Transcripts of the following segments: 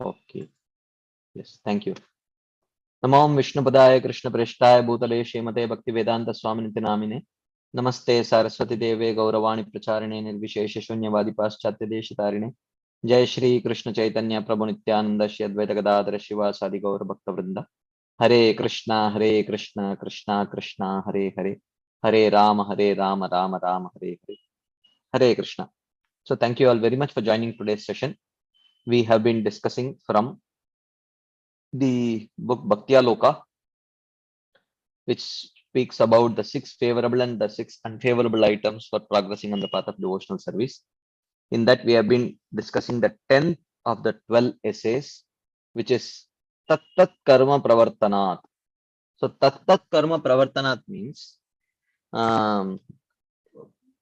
Okay. Yes. Thank you. नमो विष्णुपदाय कृष्णप्रेष्ठाय भूतले श्रीमते भक्तिवेदांत स्वामिनिति नामिने नमस्ते सरस्वती देवे गौरवाणी प्रचारिणे निर्विशेष शून्यवादी पाश्चात्य देशतारिणे जय श्री कृष्ण चैतन्य प्रभु नित्यानंद श्री अद्वैत गदाधर शिवासादि गौर भक्त वृंद हरे Krishna Krishna Krishna Hare Hare Hare Ram Ram Ram Hare Hare Hare Krishna. So thank you all very much for joining today's session. We have been discussing from the book Bhakti Loka, which speaks about the 6 favorable and the 6 unfavorable items for progressing on the path of devotional service. In that, we have been discussing the 10th of the 12 essays, which is Tat Tat Karma Pravartanat. So, Tat Tat Karma Pravartanat means,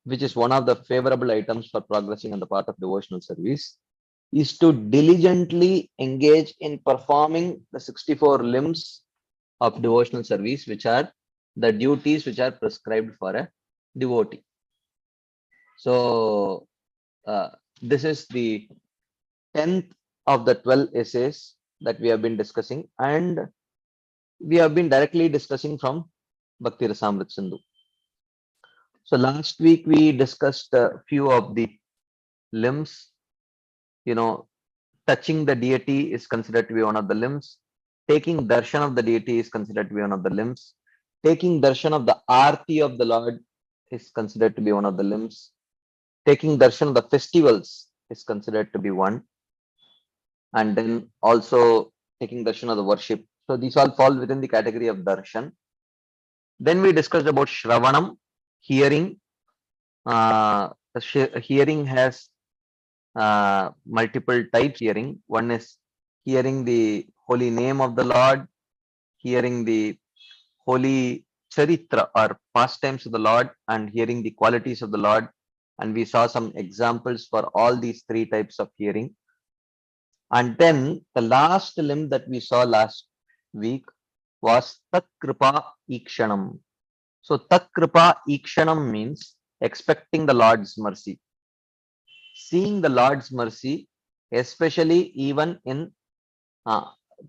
which is one of the favorable items for progressing on the path of devotional service, is to diligently engage in performing the 64 limbs of devotional service, which are the duties which are prescribed for a devotee. So this is the 10th of the 12 essays that we have been discussing, and we have been directly discussing from Bhakti Rasamrit Sindhu. So last week we discussed a few of the limbs. Touching the deity is considered to be one of the limbs. Taking darshan of the deity is considered to be one of the limbs. Taking darshan of the arti of the Lord is considered to be one of the limbs. Taking darshan of the festivals is considered to be one. And then also taking darshan of the worship. So these all fall within the category of darshan. Then we discussed about shravanam, hearing. Hearing has multiple types hearing. One is hearing the holy name of the Lord, hearing the holy charitra or pastimes of the Lord, and hearing the qualities of the Lord. And we saw some examples for all these 3 types of hearing. And then the last limb that we saw last week was Tat Kripa Ikshanam. So Tat Kripa Ikshanam means expecting the Lord's mercy. Seeing the Lord's mercy, especially even in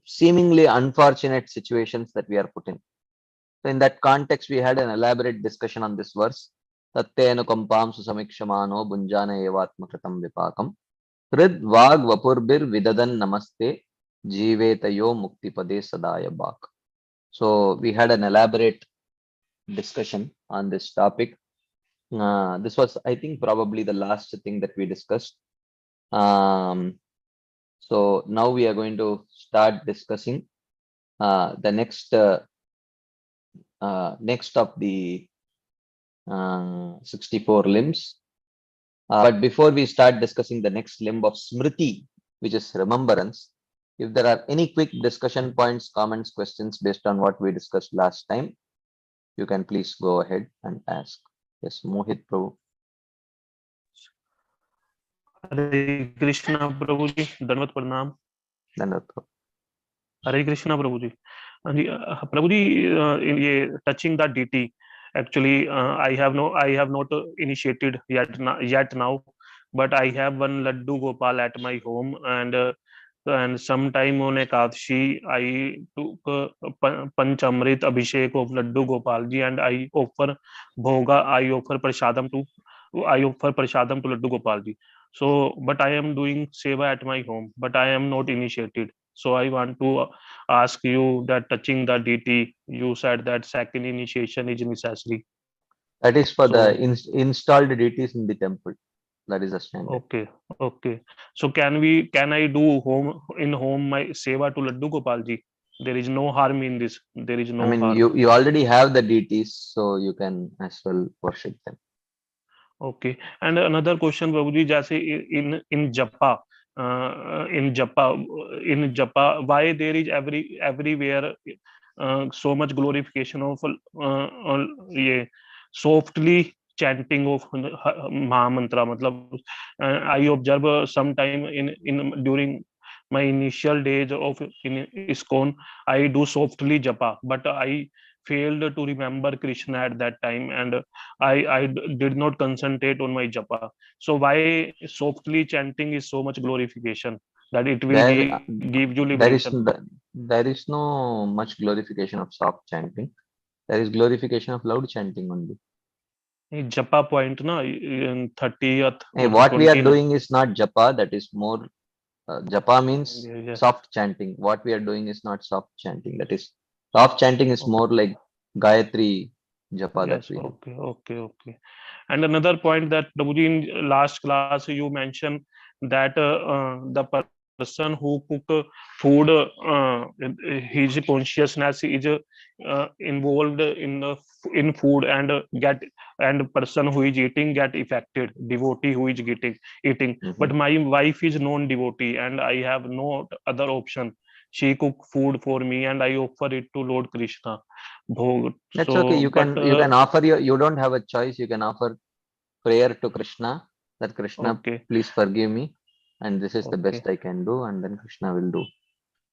seemingly unfortunate situations that we are put in. So in that context, we had an elaborate discussion on this verse. Tattenu kampam susamikshamano bunjana evatmakritam vipakam Hrid vag vapurbir vidadan namaste jivetayo muktipade sadaya bak. So we had an elaborate discussion on this topic. This was, I think, probably the last thing that we discussed. So now we are going to start discussing the next of the 64 limbs. But before we start discussing the next limb of Smriti, which is remembrance, if there are any quick discussion points, comments, questions based on what we discussed last time, you can please go ahead and ask. Yes, Mohit Prabhu. Hare Krishna Prabhu ji, Dandavat Pranam. Dandavat. Hare Krishna Prabhu ji. Prabhu ji, touching the deity. Actually, I have not initiated yet now, but I have one Laddu Gopal at my home, and sometime on Ekadashi, I took Panchamrit Abhishek of Laddu Gopal ji, and I offer Bhoga, I offer Prasadam to Laddu Gopal ji. So, but I am doing seva at my home, but I am not initiated. So I want to ask you that touching the deity, you said that second initiation is necessary. That is for the So installed deities in the temple. That is a standard. okay. So can I do home my seva to Laddu Gopal ji? There is no harm in this. There is I no mean, harm. you already have the deities, so you can as well worship them. Okay. And another question, Babuji, जैसे in Japa, in Japa, why there is everywhere so much glorification of ये softly chanting of Mahamantra. मतलब I observe sometime in during my initial days of in ISKCON, I do softly japa, but I failed to remember Krishna at that time, and I did not concentrate on my japa. So why softly chanting is so much glorification that it will There, give you there is liberation? there is no much glorification of soft chanting. There is glorification of loud chanting only. Japa point na in 30th Hey, what we are 29. doing is not japa. That is more japa means Yeah. soft chanting. What we are doing is not soft chanting. That is soft chanting is more like Gayatri japa that Yes, we do. okay. And another point that Prabhuji in last class you mentioned that the person who cook food, his consciousness is involved in food, and get, and person who is eating get affected. Devotee who is eating, Mhm. but my wife is non-devotee, and I have no other option. She cook food for me, and I offer it to Lord Krishna. Bhog. That's okay. So, but You can offer your, you don't have a choice. You can offer prayer to Krishna that Krishna, okay, please forgive me, and this is the okay, best I can do, and then Krishna will do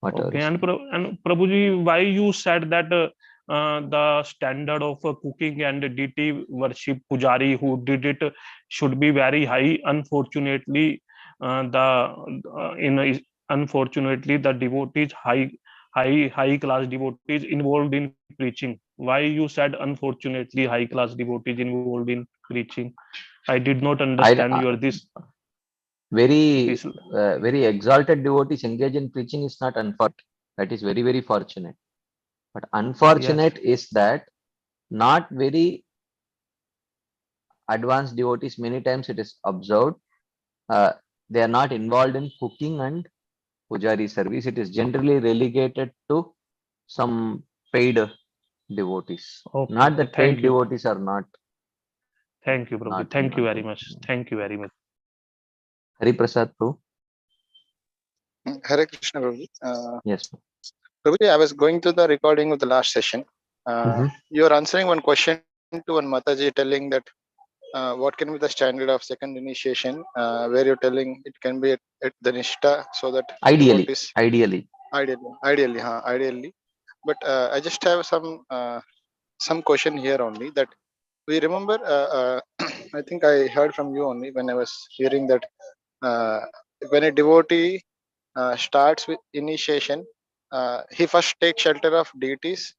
whatever okay. is And needed. And Prabhuji, why you said that the standard of cooking and deity worship pujari who did it should be very high? Unfortunately, the unfortunately the devotees, high class devotees involved in preaching. Why you said unfortunately high class devotees involved in preaching? I did not I, understand your very this. very exalted devotees engage in preaching is not unfortunate. That is very very fortunate. But Yes. unfortunate is that not very advanced devotees, many times it is observed, uh, they are not involved in cooking and pujari service. It is generally relegated to some paid devotees. Okay, Not okay. that paid devotees are Thank you, Prabhuji. Thank you not very doing. much. Thank you very much. Hari Prasad Prabhu. Hare Krishna, Prabhuji. Yes. Prabhuji, I was going through the recording of the last session. You are answering one question to one Mataji, telling that what can be the standard of second initiation, where you're telling it can be at the Nishta, so that Ideally, devotees, ideally. ideally. But I just have some question here only, that we remember, I think I heard from you only when I was hearing that uh, when a devotee starts with initiation, he first takes shelter of deities,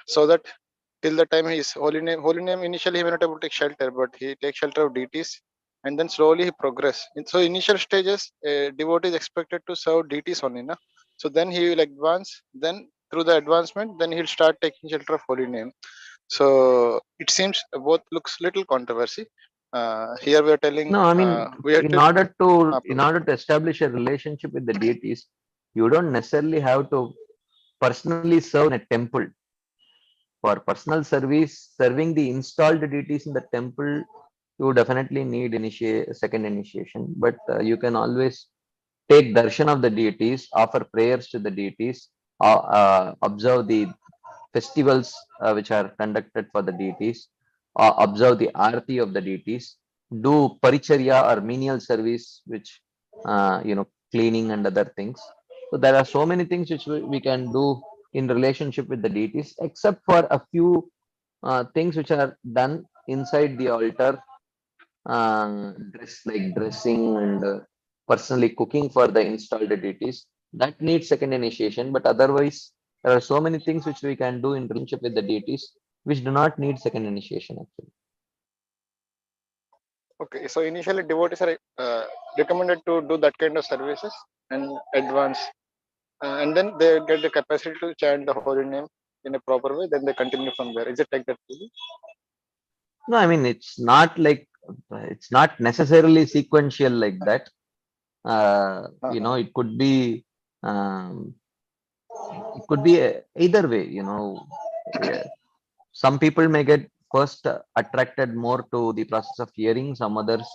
so that till the time his holy name initially he may not able to take shelter, but he takes shelter of deities, and then slowly he progress. So initial stages, a devotee is expected to serve deities only, na? So then he will advance. Then through the advancement, then he'll start taking shelter of holy name. So it seems both looks little controversy. Here we are telling, No, I mean, we have to. in order to establish a relationship with the deities, you don't necessarily have to personally serve in a temple. For personal service, serving the installed deities in the temple, you definitely need second initiation. But you can always take darshan of the deities, offer prayers to the deities, observe the festivals which are conducted for the deities, observe the arati of the deities, do paricharya or menial service, which cleaning and other things. So there are so many things which we can do in relationship with the deities, except for a few things which are done inside the altar, like dressing and personally cooking for the installed deities. That needs second initiation, but otherwise, there are so many things which we can do in relationship with the deities which do not need second initiation actually. Okay, so initially devotees are recommended to do that kind of services and advance, and then they get the capacity to chant the holy name in a proper way. Then they continue from there. Is it like that? No, I mean it's not necessarily sequential like that. Uh-huh. It could be um, either way. Yeah. Some people may get first attracted more to the process of hearing. Some others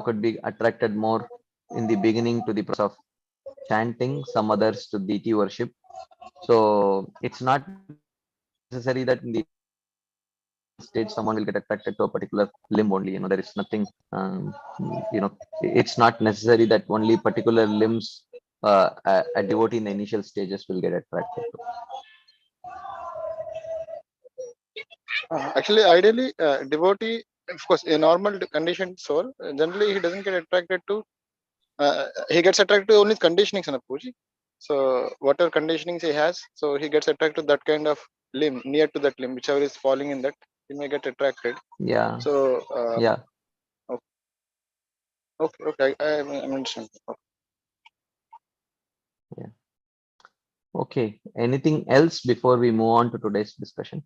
could be attracted more in the beginning to the process of chanting. Some others to deity worship. So it's not necessary that in the stage someone will get attracted to a particular limb only. There is nothing. It's not necessary that only particular limbs a devotee in the initial stages will get attracted to. Actually, ideally, devotee, of course, a normal conditioned soul, generally he doesn't get attracted to. He gets attracted to only conditionings, Puji. So whatever conditionings he has, so he gets attracted to that kind of limb, near to that limb, whichever is falling in that, he may get attracted. Yeah. So Yeah. okay, I understand. Yeah. Okay. Anything else before we move on to today's discussion?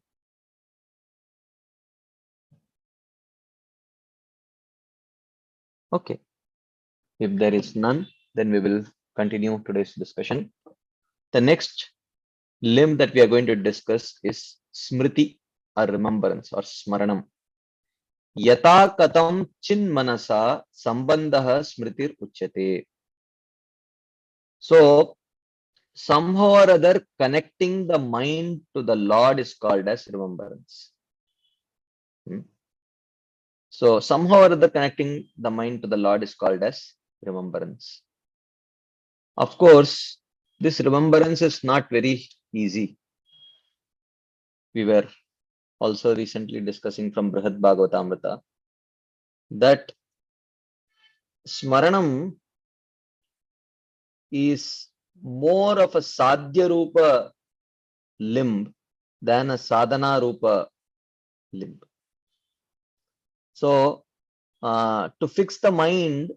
Okay. If there is none, then we will continue today's discussion. The next limb that we are going to discuss is Smriti or remembrance or Smaranam. Yata katam chin manasa sambandha smritir uchyate. So somehow or other connecting the mind to the Lord is called as remembrance. So somehow or other connecting the mind to the Lord is called as remembrance. Of course, this remembrance is not very easy. We were also recently discussing from Brihad Bhagavatamrita that Smaranam is more of a Sadhya Rupa limb than a Sadhana Rupa limb. So, to fix the mind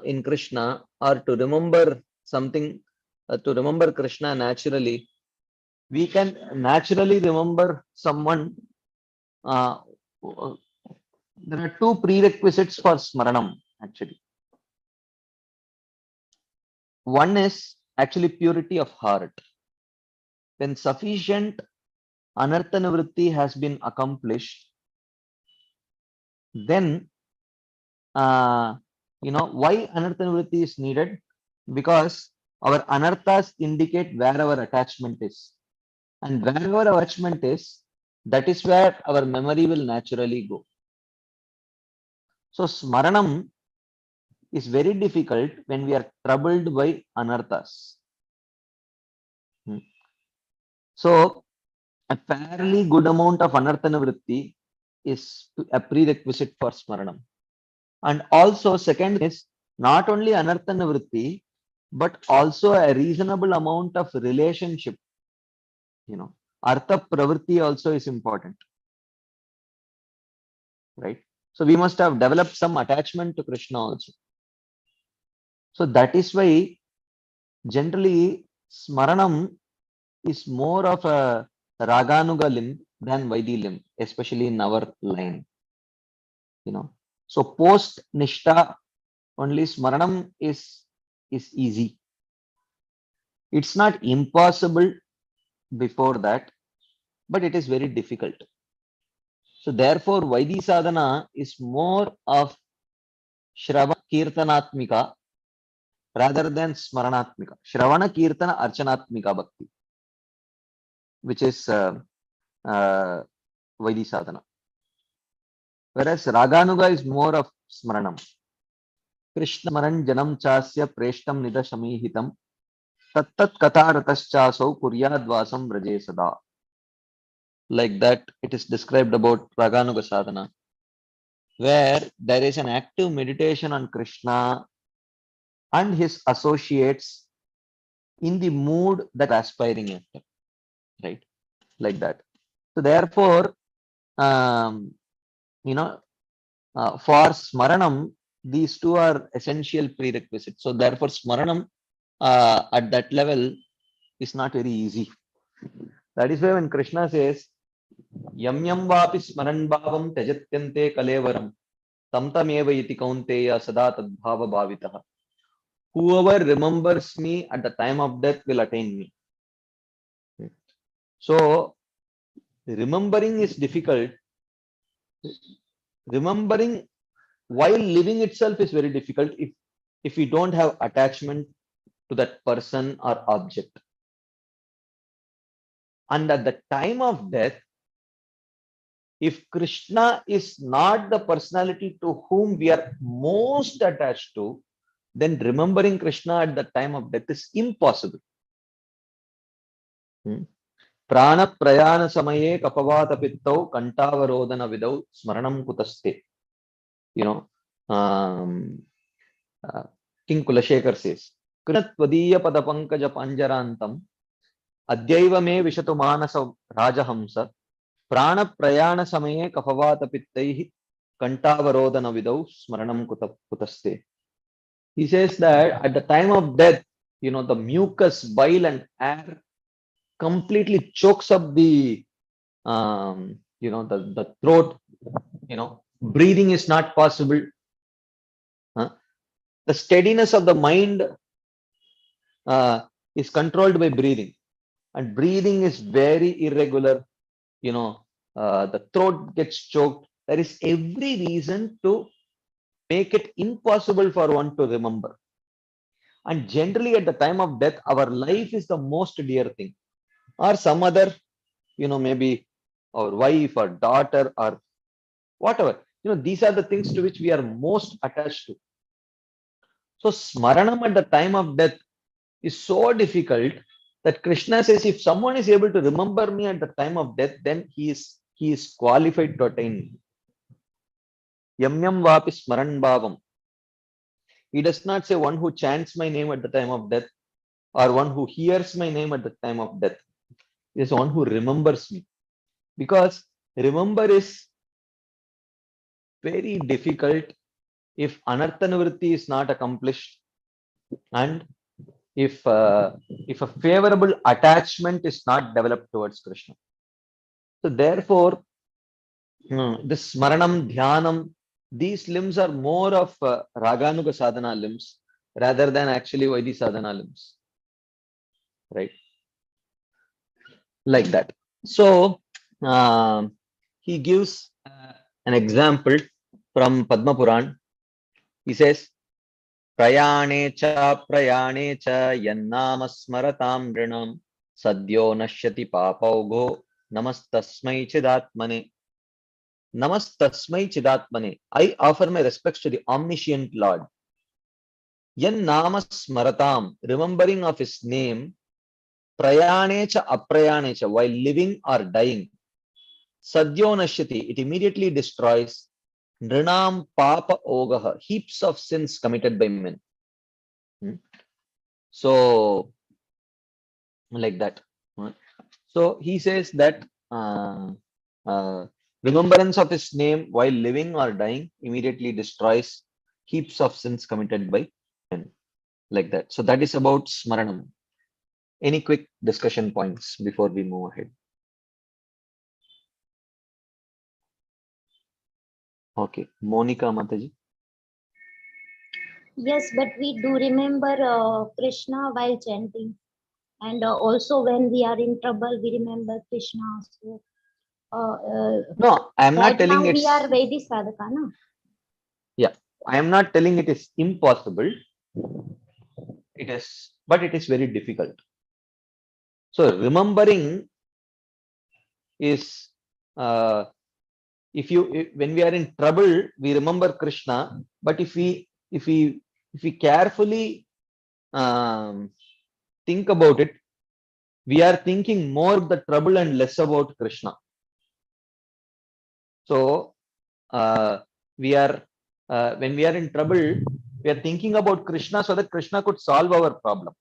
in Krishna or to remember something, to remember Krishna naturally, we can naturally remember someone. There are two prerequisites for Smaranam actually. One is actually purity of heart. When sufficient anartha nivritti has been accomplished, then why anartha nivritti is needed? Because our anarthas indicate where our attachment is, and wherever our attachment is, that is where our memory will naturally go. So Smaranam is very difficult when we are troubled by anarthas. So a fairly good amount of anartha nivritti is a prerequisite for Smaranam. And also second is not only anartha nivritti, but also a reasonable amount of relationship. Artha pravritti also is important, right? So we must have developed some attachment to Krishna also. So that is why generally Smaranam is more of a Raganuga limb than Vaidhi limb, especially in our line. So post Nishta only Smaranam is easy. It's not impossible before that, but it is very difficult. So therefore, Vaidhi sadhana is more of Shravana Kirtanatmika rather than Smaranatmika. Shravana Kirtana Archanatmika Bhakti, which is Vaidhi sadhana. Whereas Raganuga is more of Smaranam. Krishna Maran Janam Chasya Preshtam Nidashamihitam Tattat Katharataschaso Kuryadvasam Vraje Sada. Like that, it is described about Raganuga sadhana, where there is an active meditation on Krishna and his associates in the mood that aspiring after, right? Like that. So therefore, for Smaranam, these two are essential prerequisites. So therefore, Smaranam at that level is not very easy. That is why when Krishna says, Yam yam vapi smaran bhavam tajatyante kalevaram tam tameva iti kaunteya sada tadbhava bhavitaha. Whoever remembers me at the time of death will attain me. So remembering is difficult. Remembering while living itself is very difficult if we don't have attachment to that person or object. And at the time of death, if Krishna is not the personality to whom we are most attached to, then remembering Krishna at the time of death is impossible. Prana prayana samaye kapavata pittau kantavarodana vidau smaranam kutaste. You know, King Kulashekar says, Krinatvadiya padapankaja panjarantam adyaiva me vishatu manasa rajahamsa prana prayana samaye kapavata pittaihi kantavarodana vidau smaranam kutaste. He says that at the time of death, the mucus, bile, and air completely chokes up the throat. Breathing is not possible. The steadiness of the mind is controlled by breathing, and breathing is very irregular. The throat gets choked. There is every reason to make it impossible for one to remember. And generally, at the time of death, our life is the most dear thing, or some other, maybe our wife or daughter or whatever. These are the things to which we are most attached to. So, smaranam at the time of death is so difficult that Krishna says, if someone is able to remember me at the time of death, then he is qualified to attain me. Yamyam vapi smaran bhavam. He does not say one who chants my name at the time of death or one who hears my name at the time of death. He is one who remembers me. Because remember is very difficult if anartha nivritti is not accomplished and if a favorable attachment is not developed towards Krishna. So therefore, this smaranam, dhyanam, these limbs are more of raganuga sadhana limbs rather than actually Vaidhi sadhana limbs. Right? Like that. So he gives an example from Padma Puran. He says, Prayane cha yannama smaratam nrinam sadyo nashyati papaugo namastasmai chidatmane. Namastasmai chidatmane. I offer my respects to the omniscient Lord. Yannama smaratam, remembering of his name, prayane cha aprayane cha, while living or dying. Sadyo nashyati, it immediately destroys nrinam papa ogaha, heaps of sins committed by men. So, like that. So he says that remembrance of his name while living or dying immediately destroys heaps of sins committed by men. Like that. So that is about smaranam. Any quick discussion points before we move ahead? Okay, Monica Mataji. Yes, but we do remember Krishna while chanting, and also when we are in trouble, we remember Krishna. So, No, I am not right telling now it's. we are Vaidhi sadhaka, no? Yeah, I am not telling it is impossible. It is, but it is very difficult. So remembering is when we are in trouble, we remember Krishna. But if we carefully think about it, we are thinking more of the trouble and less about Krishna. So we are when we are in trouble, we are thinking about Krishna so that Krishna could solve our problem.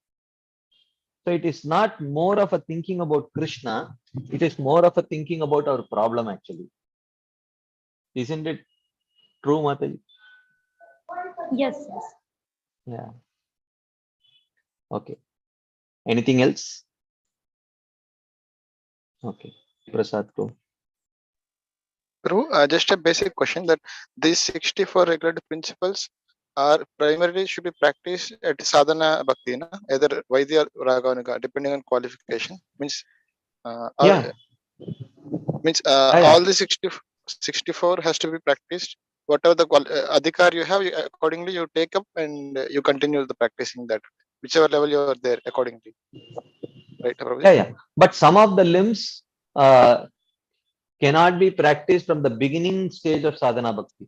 So it is not more of a thinking about Krishna, it is more of a thinking about our problem actually. Isn't it true, Mataji? Yes, yes. Yeah. Okay. Anything else? Okay. Prasad, go. Prabhu, just a basic question that these 64 regulative principles are primarily should be practiced at sadhana bhakti, na? Either Vaidya or Raganuga, depending on qualification. Means, Yeah. all the 64 has to be practiced. Whatever the adhikar you have, accordingly you take up and you continue the practicing that, whichever level you are there accordingly. Right, Prabhu? Yeah. But some of the limbs cannot be practiced from the beginning stage of sadhana bhakti.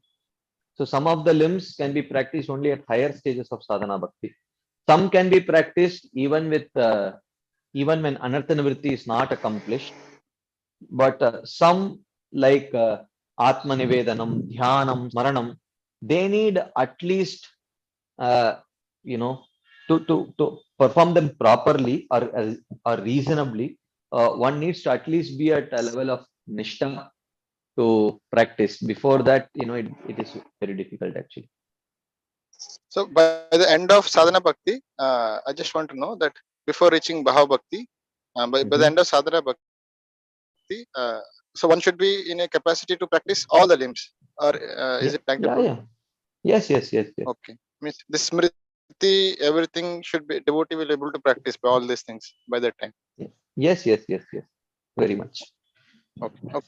So some of the limbs can be practiced only at higher stages of sadhana bhakti. Some can be practiced even with even when Anartha Nivritti is not accomplished. But some like Atma Nivedanam, Dhyanam, Smaranam, they need at least, you know, to perform them properly or reasonably. One needs to at least be at a level of Nishtha to practice. Before that, it is very difficult actually. So by the end of sadhana bhakti, I just want to know that before reaching bhava bhakti, by the end of sadhana bhakti, so one should be in a capacity to practice all the limbs, or is it like that? Yeah. Yes. Okay, means this smriti, everything should be devotee will able to practice by all these things by that time. Yes. Very much. Okay.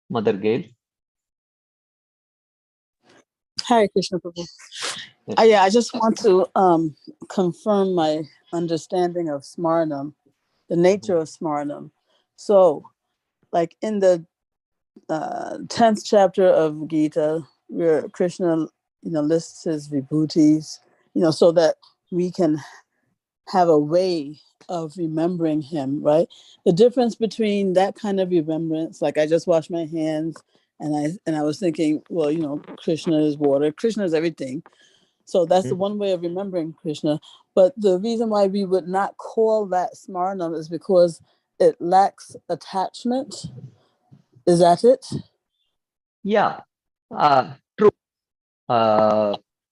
Mother Gail. Hare Krishna Prabhu. Yes. Yeah, I just want to confirm my understanding of Smaranam, the nature of Smaranam. So, like in the 10th chapter of Gita, where Krishna, lists his vibhutis, so that we can have a way of remembering him, right? The difference between that kind of remembrance, like I just washed my hands and I was thinking, well, Krishna is water, Krishna is everything. So that's the one way of remembering Krishna. But the reason why we would not call that Smaranam is because it lacks attachment. Is that it? Yeah, true.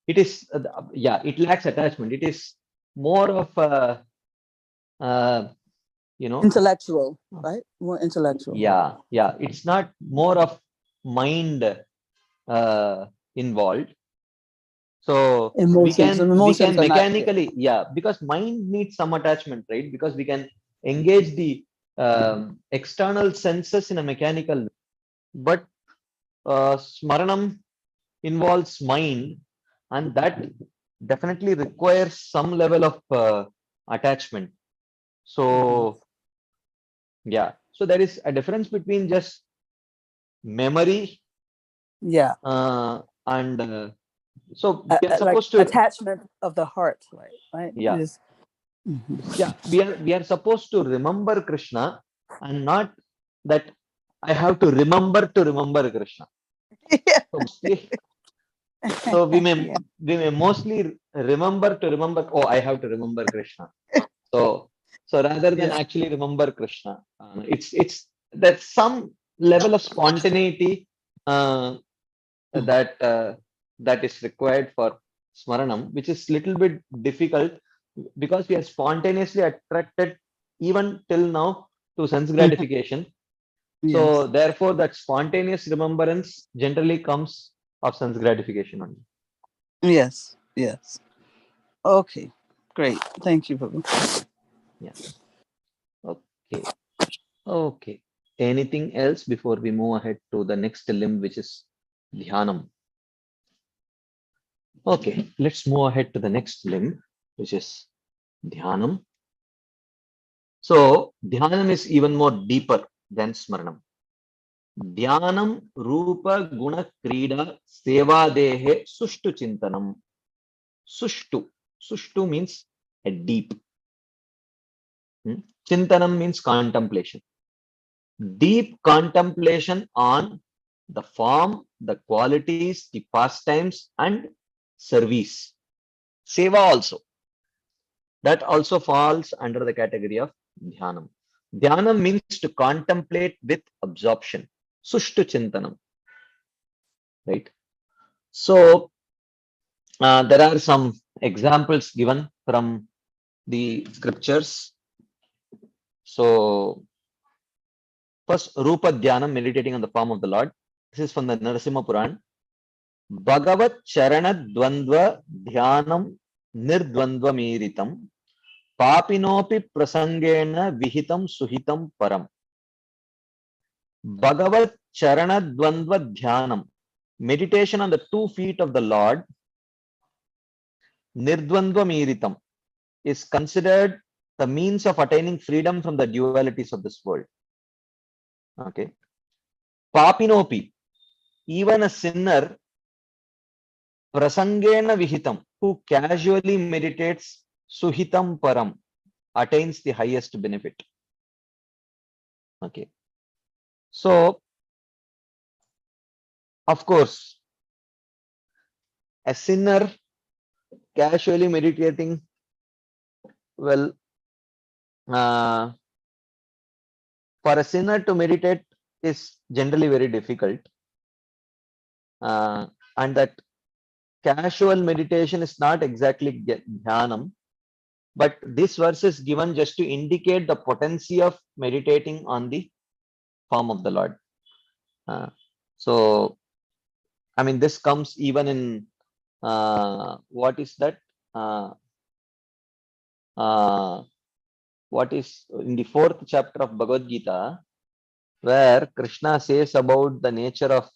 It is, it lacks attachment. It is more of Intellectual, right? More intellectual. Yeah. It's not more of mind involved. So Emotions we can are not mechanically, because mind needs some attachment, right? Because we can engage the external senses in a mechanical way. But Smaranam involves mind, and that definitely requires some level of attachment. So so there is a difference between just memory and so we are supposed to attachment of the heart, right? We are supposed to remember Krishna, and not that I have to remember Krishna. So we may mostly remember to remember. Oh, I have to remember Krishna. So rather than actually remember Krishna, it's that some level of spontaneity that is required for Smaranam, which is little bit difficult because we are spontaneously attracted even till now to sense gratification. So therefore, that spontaneous remembrance generally comes of sense gratification only. Yes. Okay, great. Thank you, Prabhu. Yeah. Okay. Anything else before we move ahead to the next limb, which is Dhyanam? Okay, let's move ahead to the next limb, which is Dhyanam. So Dhyanam is even more deeper than Smaranam. Dhyanam Rupa Guna Krida Sevadehe Sushtu Chintanam. Sushtu means a deep. Chintanam means contemplation. Deep contemplation on the form, the qualities, the pastimes, and service. Seva also. That also falls under the category of Dhyanam. Dhyanam means to contemplate with absorption. Sushtu Chintanam. Right? So, there are some examples given from the scriptures. So, first, Rupa Dhyanam, meditating on the form of the Lord. This is from the Narasimha Puran. Bhagavat Charana Dvandva Dhyanam Nirdvandva Miritam Papinopi Prasangena Vihitam Suhitam Param. Bhagavat Charana Dvandva Dhyanam, meditation on the 2 feet of the Lord, Nirdvandva Miritam, is considered the means of attaining freedom from the dualities of this world. Okay. Papinopi, even a sinner, Prasangena Vihitam, who casually meditates suhitam param, attains the highest benefit. Okay. So, of course, a sinner casually meditating, well, for a sinner to meditate is generally very difficult. And that casual meditation is not exactly dhyanam, but this verse is given just to indicate the potency of meditating on the form of the Lord. So, I mean, this comes even in what is that? What is in the 4th chapter of Bhagavad Gita, where Krishna says about the nature of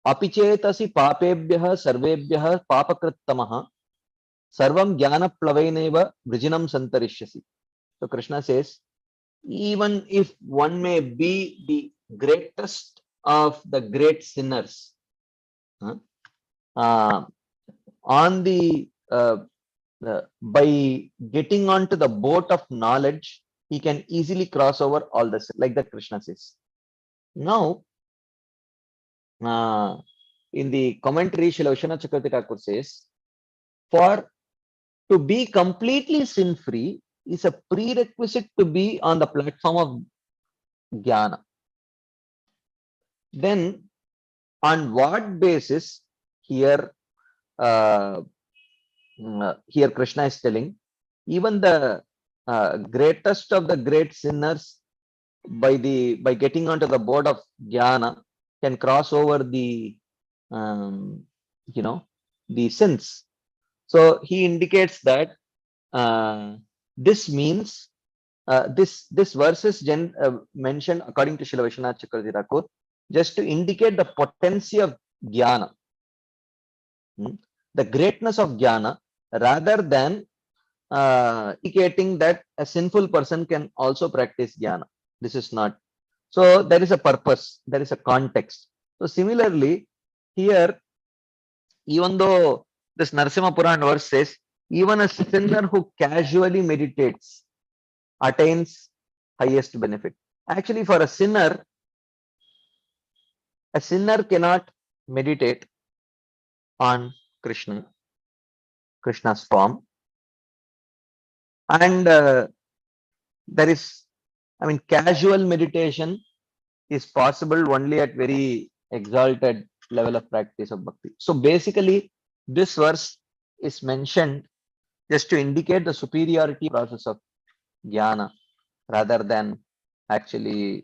apichetasi papebhyah sarvebhyah papakrittamaha sarvam jnana plavaineva vrijinam santarishyasi. So Krishna says, even if one may be the greatest of the great sinners, on the by getting onto the boat of knowledge, he can easily cross over all this, like that Krishna says. Now, in the commentary, Srila Vishwanath Chakravarti Thakur says, for to be completely sin-free is a prerequisite to be on the platform of jnana. Then, on what basis here here Krishna is telling, even the greatest of the great sinners, by getting onto the board of jnana, can cross over the the sins. So he indicates that this means this verse is mentioned according to Srila Vishwanath Chakravarti Thakur just to indicate the potency of jnana, the greatness of jnana, rather than indicating that a sinful person can also practice jnana. This is not. So there is a purpose, there is a context. So similarly, here, even though this Narasimha Puran verse says, even a sinner who casually meditates attains highest benefit. Actually, for a sinner cannot meditate on Krishna's form. And there is, I mean, casual meditation is possible only at very exalted level of practice of bhakti. So basically, this verse is mentioned just to indicate the superiority process of jnana, rather than actually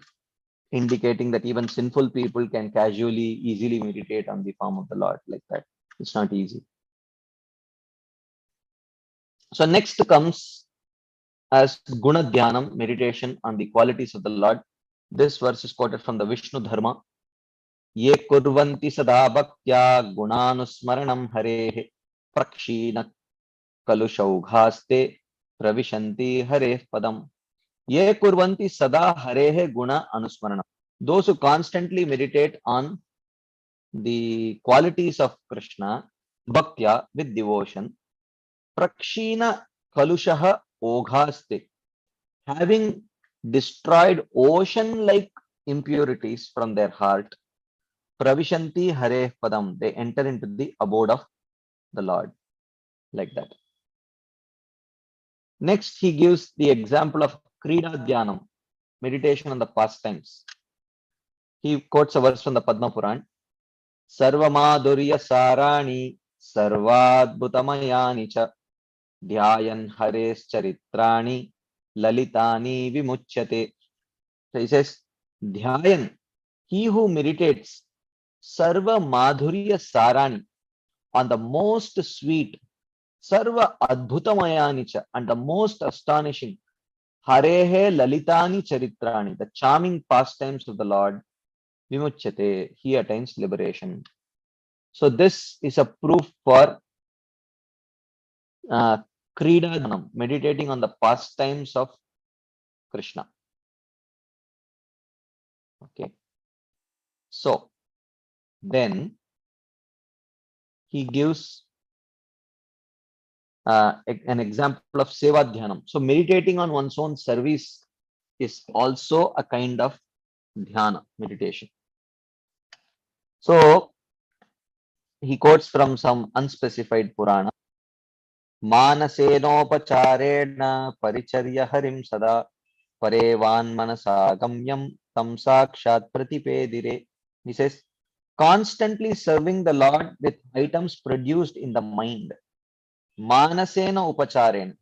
indicating that even sinful people can casually, easily meditate on the form of the Lord like that. It's not easy. So next comes as Guna Dhyanam, meditation on the qualities of the Lord. This verse is quoted from the Vishnu Dharma. Ye kurvanti sada bhaktya gunanusmaranam harehe prakshina kalushaughaste pravishanti hareh padam. Ye kurvanti sada harehe guna anusmaranam. Those who constantly meditate on the qualities of Krishna, bhaktya, with devotion, prakshina kalushaha oghaste, having destroyed ocean-like impurities from their heart, pravishanti hare padam, they enter into the abode of the Lord, like that. Next, he gives the example of Krida Dhyanam, meditation on the pastimes. He quotes a verse from the Padma Puran, Sarvamadurya Sarani Sarvadbhutamayani cha Dhyayan Hares Charitrani Lalitani Vimuchyate. So he says, Dhyayan, he who meditates Sarva Madhurya Sarani, on the most sweet, Sarva Adbhutamayanicha, and the most astonishing, Harehe Lalitani Charitrani, the charming pastimes of the Lord, Vimuchyate, he attains liberation. So this is a proof for Krida Dhanam, meditating on the pastimes of Krishna. Okay. So then he gives an example of Seva Dhyanam. So meditating on one's own service is also a kind of dhyana, meditation. So he quotes from some unspecified Purana. Manasenopacharena paricharya harim sada parevan manasa gamyam tam sakshat pratipedire. He says, constantly serving the Lord with items produced in the mind. Manasena upacharena.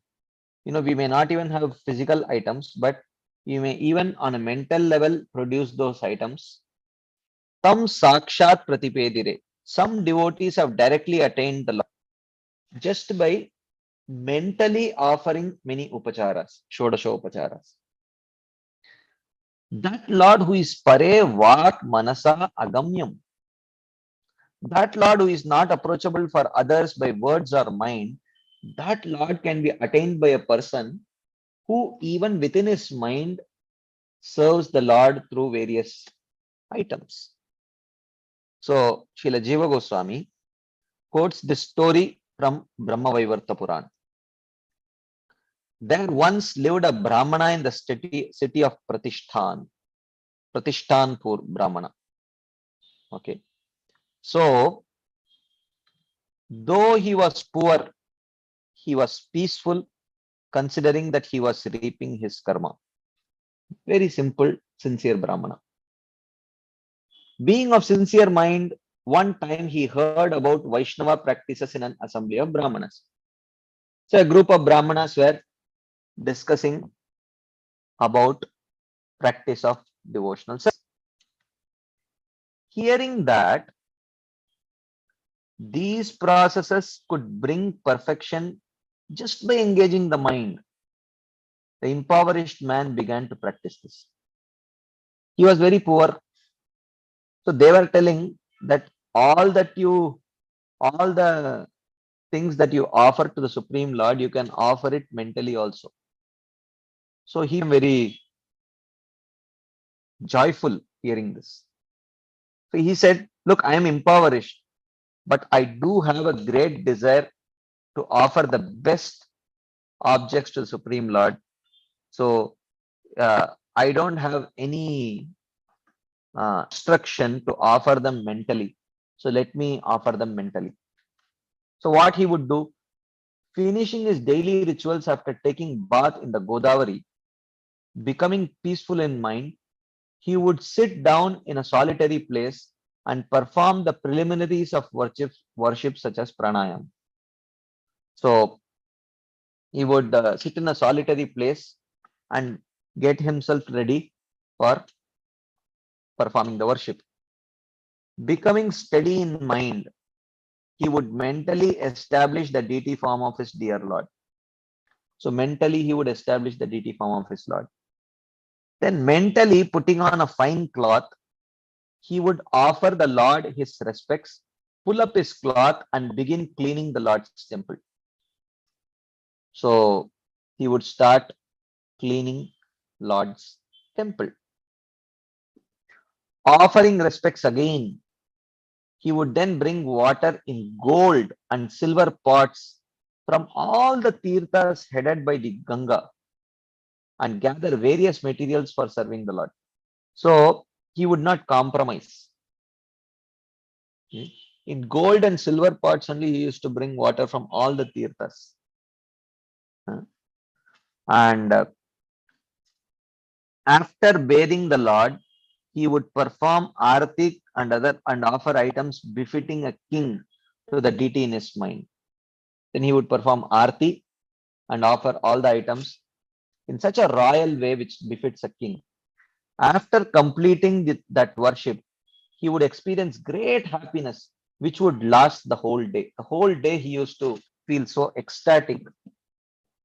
We may not even have physical items, but we may even on a mental level produce those items. Tam sakshat pratipedire. Some devotees have directly attained the Lord just by mentally offering many upacharas, shodasha upacharas. That Lord who is pare vak manasa agamyam, that Lord who is not approachable for others by words or mind, that Lord can be attained by a person who even within his mind serves the Lord through various items. So Srila Jiva Goswami quotes this story from Brahma Vaivarta Purana. There once lived a Brahmana in the city of Pratishtanpur Brahmana. Okay. So, though he was poor, he was peaceful, considering that he was reaping his karma. Very simple, sincere Brahmana. Being of sincere mind, one time he heard about Vaishnava practices in an assembly of Brahmanas. So, a group of Brahmanas were discussing about practice of devotional service. Hearing that these processes could bring perfection just by engaging the mind, the impoverished man began to practice this. He was very poor. So they were telling that all the things that you offer to the Supreme Lord, you can offer it mentally also. So he was very joyful hearing this. So he said, look, I am impoverished, but I do have a great desire to offer the best objects to the Supreme Lord. So I don't have any instruction to offer them mentally. So let me offer them mentally. So what he would do, finishing his daily rituals after taking bath in the Godavari, becoming peaceful in mind, he would sit down in a solitary place and perform the preliminaries of worship such as pranayam. So he would sit in a solitary place and get himself ready for performing the worship. Becoming steady in mind, he would mentally establish the deity form of his dear Lord. So mentally he would establish the deity form of his Lord. Then mentally putting on a fine cloth, he would offer the Lord his respects, pull up his cloth and begin cleaning the Lord's temple. So he would start cleaning Lord's temple. Offering respects again, he would then bring water in gold and silver pots from all the tirthas headed by the Ganga and gather various materials for serving the Lord. So he would not compromise. In gold and silver pots only he used to bring water from all the tirthas. And after bathing the Lord, he would perform arati and offer items befitting a king to the deity in his mind. Then he would perform arati and offer all the items in such a royal way which befits a king. After completing that worship, he would experience great happiness which would last the whole day. The whole day he used to feel so ecstatic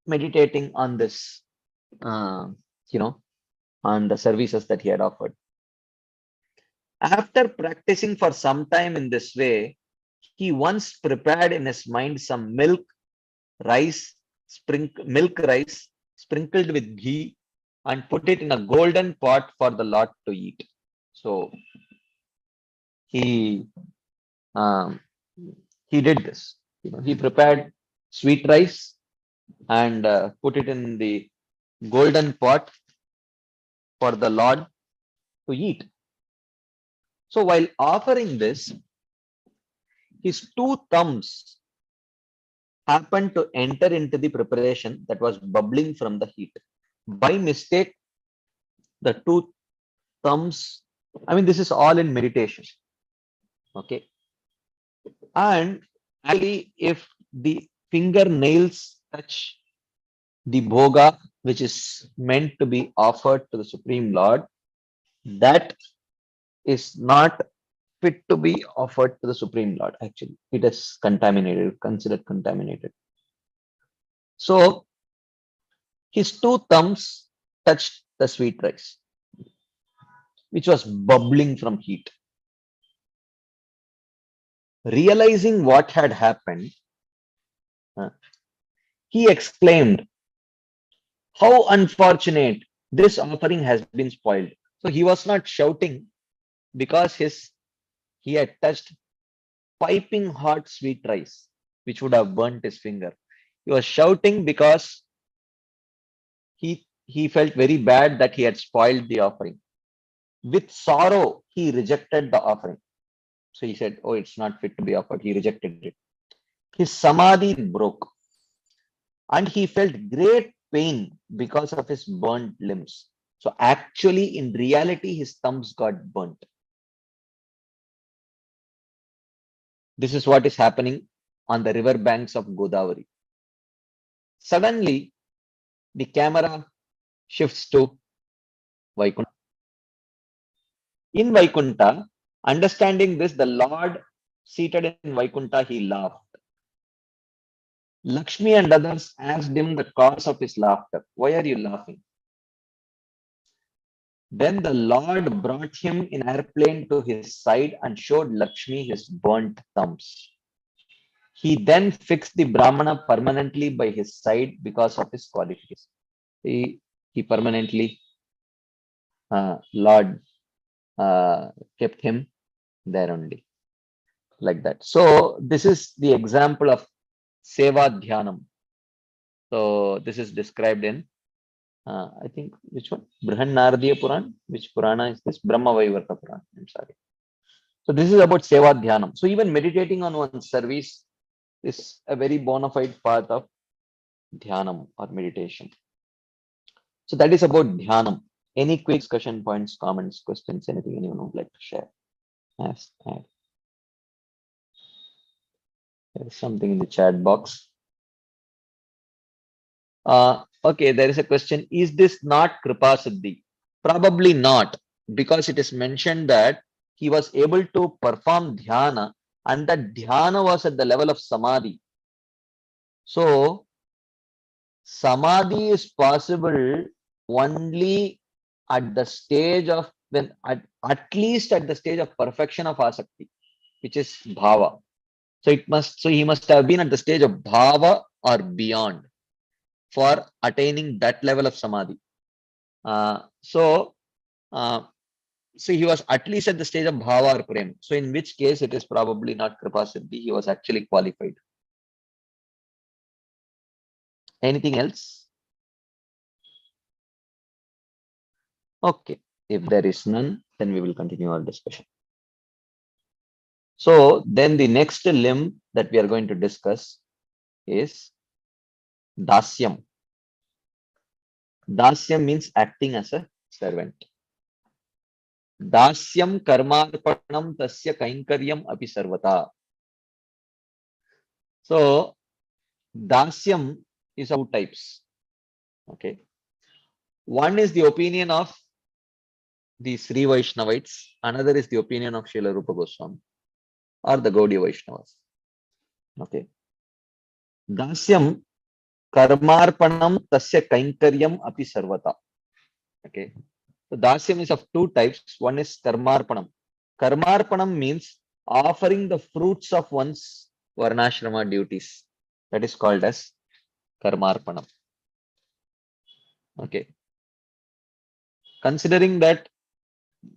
meditating on this, on the services that he had offered. After practicing for some time in this way, he once prepared in his mind some milk rice sprinkled with ghee and put it in a golden pot for the Lord to eat. So he did this. He prepared sweet rice and put it in the golden pot for the Lord to eat. So while offering this, his two thumbs happened to enter into the preparation that was bubbling from the heat. By mistake, the two thumbs, I mean, this is all in meditation. Okay. And actually, if the fingernails touch the bhoga, which is meant to be offered to the Supreme Lord, that is not fit to be offered to the Supreme Lord. Actually, it is contaminated, considered contaminated. So his two thumbs touched the sweet rice, which was bubbling from heat. Realizing what had happened, he exclaimed, "How unfortunate! This offering has been spoiled." So he was not shouting because he had touched piping hot sweet rice, which would have burnt his finger. He was shouting because he felt very bad that he had spoiled the offering. With sorrow, he rejected the offering. So he said, "Oh, it's not fit to be offered." He rejected it. His samadhi broke, and he felt great pain because of his burnt limbs. So actually, in reality, his thumbs got burnt. This is what is happening on the river banks of Godavari. Suddenly, the camera shifts to Vaikuntha. In Vaikuntha, understanding this, the Lord seated in Vaikuntha, he laughed. Lakshmi and others asked him the cause of his laughter. "Why are you laughing?" Then the Lord brought him in airplane to his side and showed Lakshmi his burnt thumbs. He then fixed the Brahmana permanently by his side because of his qualifications. He permanently, Lord kept him there only, like that. So this is the example of Seva Dhyanam. So this is described in, I think, which one? Brihanaradiya Puran. Which Purana is this? Brahma Vaivarta Puran. I'm sorry. So this is about Seva Dhyanam. So even meditating on one's service is a very bona fide path of Dhyanam or meditation. So that is about Dhyanam. Any quick discussion points, comments, questions, anything anyone would like to share? Yes, there is something in the chat box. Okay, there is a question. Is this not Kripa Siddhi? Probably not, because it is mentioned that he was able to perform dhyana, and that dhyana was at the level of samadhi. So samadhi is possible only at the stage of when at least at the stage of perfection of asakti, which is bhava. So he must have been at the stage of bhava or beyond for attaining that level of samadhi. So he was at least at the stage of bhava or prem. So in which case it is probably not kripa siddhi. He was actually qualified. Anything else? Okay. If there is none, then we will continue our discussion. So then the next limb that we are going to discuss is dasyam. Dasyam means acting as a servant. Dasyam karmarpanam tasya kainkaryam api sarvata. So dasyam is of two types. Okay. One is the opinion of the Sri Vaishnavites, another is the opinion of Srila Rupa Goswami or the Gaudiya Vaishnavas. Okay. Dasyam karmarpanam tasya kainkaryam api sarvata. Okay. So dasyam is of two types. One is karmarpanam. Karmarpanam means offering the fruits of one's varnashrama duties. That is called as karmarpanam. Okay. Considering that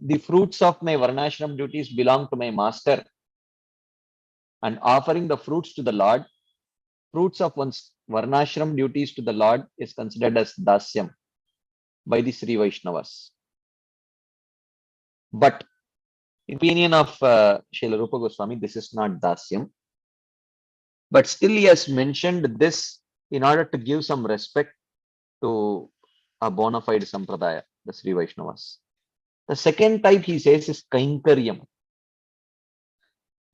the fruits of my varnashram duties belong to my master, and offering the fruits to the Lord, fruits of one's Varnashram duties to the Lord is considered as dasyam by the Sri Vaishnavas. But in opinion of Srila Rupa Goswami, this is not dasyam. But still he has mentioned this in order to give some respect to a bona fide sampradaya, the Sri Vaishnavas. The second type he says is kainkaryam.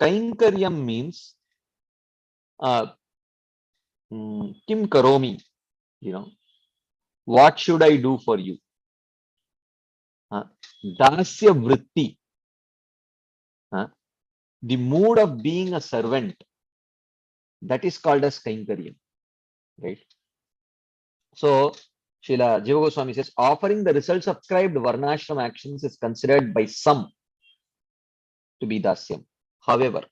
Kainkaryam means kim karomi, what should I do for you? Dasya vritti, the mood of being a servant, that is called as kainkaryam, right? So Srila Jiva Goswami says, offering the results of prescribed varnashram actions is considered by some to be dasyam. However,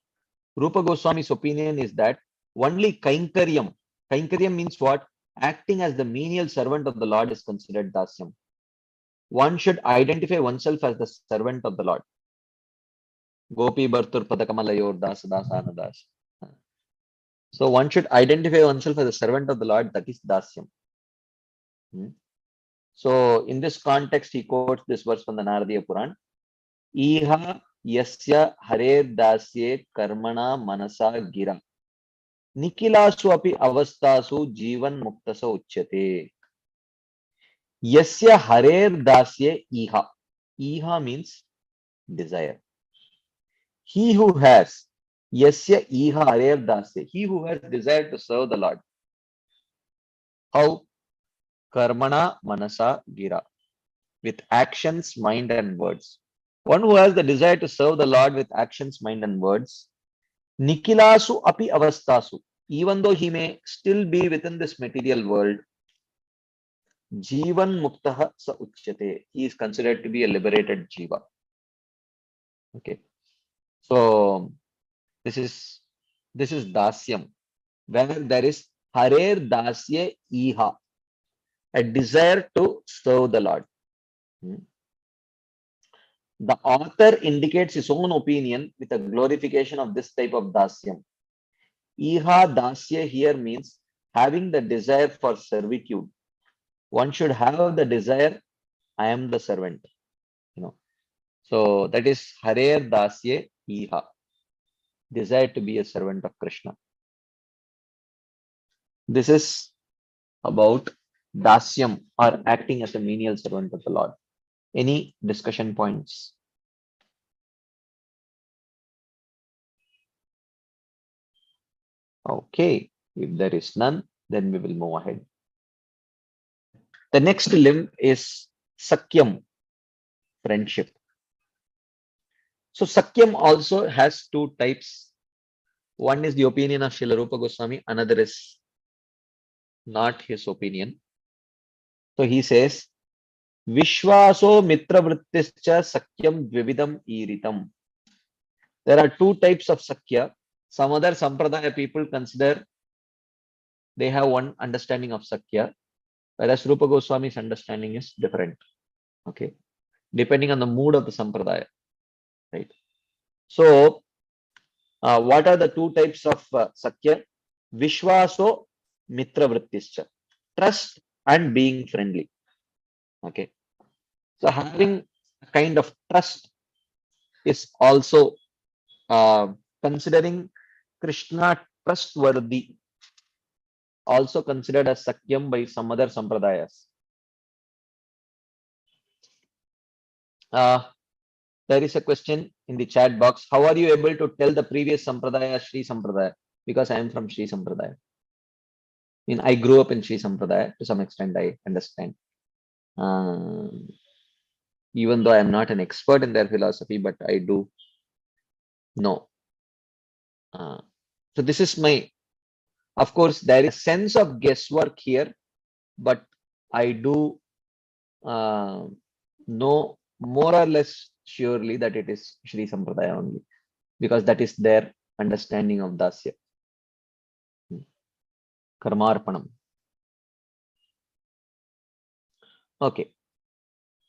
Rupa Goswami's opinion is that only kainkaryam means what? Acting as the menial servant of the Lord is considered dasyam. One should identify oneself as the servant of the Lord. Gopi Bhartur Padakamalayur Das Dasana Das. So one should identify oneself as a servant of the Lord, that is dasyam. So in this context, he quotes this verse from the Naradiya Puran. Iha yasya harer dasye karmana manasa gira. Nikilasu api avastasu jivan muktasa uchyate. Yasya harer dasye iha. Iha means desire. He who has, yasya iha harer dasye, he who has desire to serve the Lord. How? Karmana manasa gira. With actions, mind and words. One who has the desire to serve the Lord with actions, mind and words. Nikilasu api avastasu. Even though he may still be within this material world, Jivan Muktaha Sa Uchyate. He is considered to be a liberated Jiva. Okay. So this is Dasyam, where there is Harer Dasye Iha, a desire to serve the Lord. The author indicates his own opinion with a glorification of this type of Dasyam. Iha Dasya here means having the desire for servitude. One should have the desire, I am the servant. So that is Harer Dasye Iha, desire to be a servant of Krishna. This is about Dasyam, or acting as a menial servant of the Lord. Any discussion points? Okay, if there is none, then we will move ahead. The next limb is Sakyam, friendship. So Sakyam also has two types. One is the opinion of Srila Rupa Goswami, another is not his opinion. So he says, Vishwaso Mitra Vrittischa Sakyam Dvividam Iritam. There are two types of Sakya. Some other Sampradaya people consider they have one understanding of Sakya, whereas Rupa Goswami's understanding is different. Okay, depending on the mood of the Sampradaya. Right. So, what are the two types of Sakya? Vishwaso Mitra Vrittischa. Trust and being friendly. Okay. So having a kind of trust is also considering Krishna trustworthy, also considered as Sakyam by some other Sampradayas. There is a question in the chat box. How are you able to tell the previous Sampradaya Sri Sampradaya? Because I am from Sri Sampradaya. I grew up in Sri Sampradaya. To some extent, I understand. Even though I am not an expert in their philosophy, but I do know. So this is my, of course, there is a sense of guesswork here, but I do know more or less surely that it is Sri Sampradaya only, because that is their understanding of Dasya. Karmarpanam. Okay.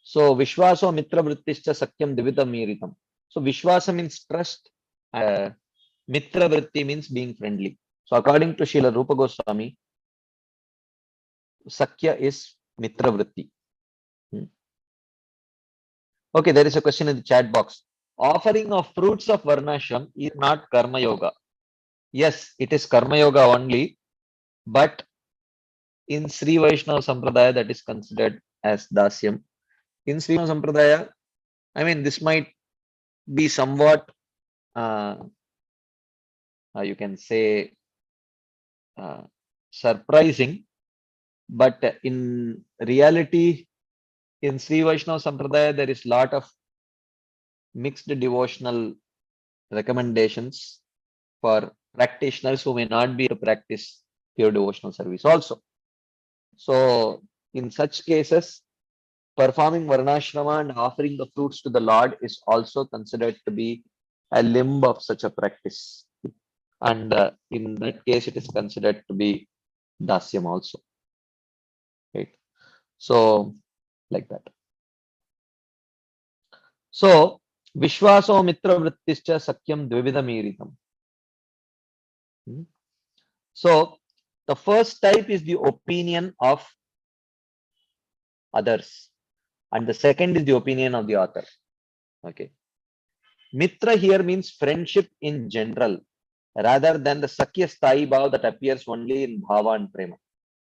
So Vishwaso Mitra Vrittischa Sakyam Dividam Miritam. So Vishwasa means trust. Mitra Vritti means being friendly. So according to Srila Rupa Goswami, Sakya is Mitra Vritti. Okay, there is a question in the chat box. Offering of fruits of Varnashram is not Karma Yoga. Yes, it is Karma Yoga only, but in Sri Vaishnava Sampradaya that is considered as Dasyam. In Sri Vaishnava Sampradaya, I mean, this might be somewhat, you can say, surprising, but in reality, in Sri Vaishnava Sampradaya, there is lot of mixed devotional recommendations for practitioners who may not be able to practice pure devotional service also. So in such cases, performing Varnashrama and offering the fruits to the Lord is also considered to be a limb of such a practice. And in that case, it is considered to be Dasyam also. Right. So, like that. So, Vishwaso Mitra Vrittischa Sakyam Dvividamiritam. So, the first type is the opinion of others, and the second is the opinion of the author. Okay. Mitra here means friendship in general, rather than the Sakya Sthai Bhav that appears only in Bhava and Prema.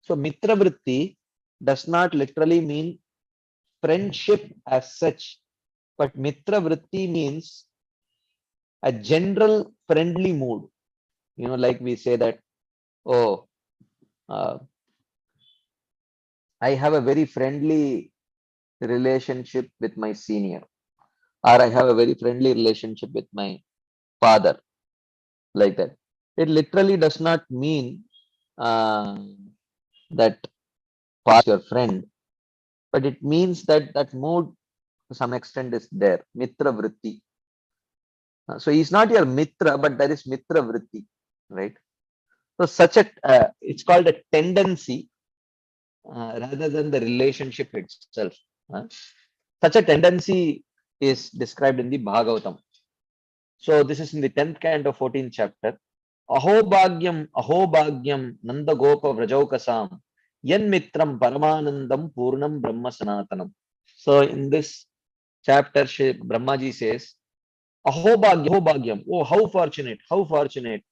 So, Mitra Vritti does not literally mean friendship as such, but Mitra Vritti means a general friendly mood. You know, like we say that, oh, I have a very friendly relationship with my senior, or I have a very friendly relationship with my father, like that. It literally does not mean that father is your friend, but it means that that mood to some extent is there. Mitra Vritti. So he's not your Mitra, but there is Mitra Vritti, right? So such a, it's called a tendency rather than the relationship itself. Such a tendency is described in the Bhagavatam. So this is in the 10th canto, 14th chapter. Ahobhagyam Nanda Gopa Vrajaukasam Yan Mitram Paramanandam Purnam Brahma Sanatanam. So in this chapter, Brahmaji says, Ahobhagyam, oh how fortunate, how fortunate.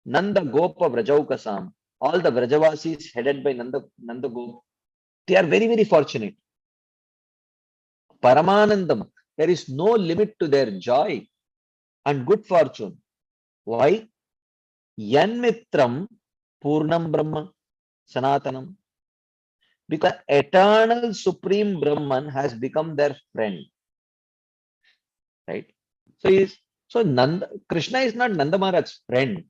Nanda Gopa Vrajaukasam, all the Vrajavasis headed by Nanda Gopa, they are very, very fortunate. Paramanandam, there is no limit to their joy and good fortune. Why? Yan Mitram Purnam Brahma Sanatanam. Because eternal Supreme Brahman has become their friend. Right? So Nanda, Krishna is not Nanda Maharaj's friend.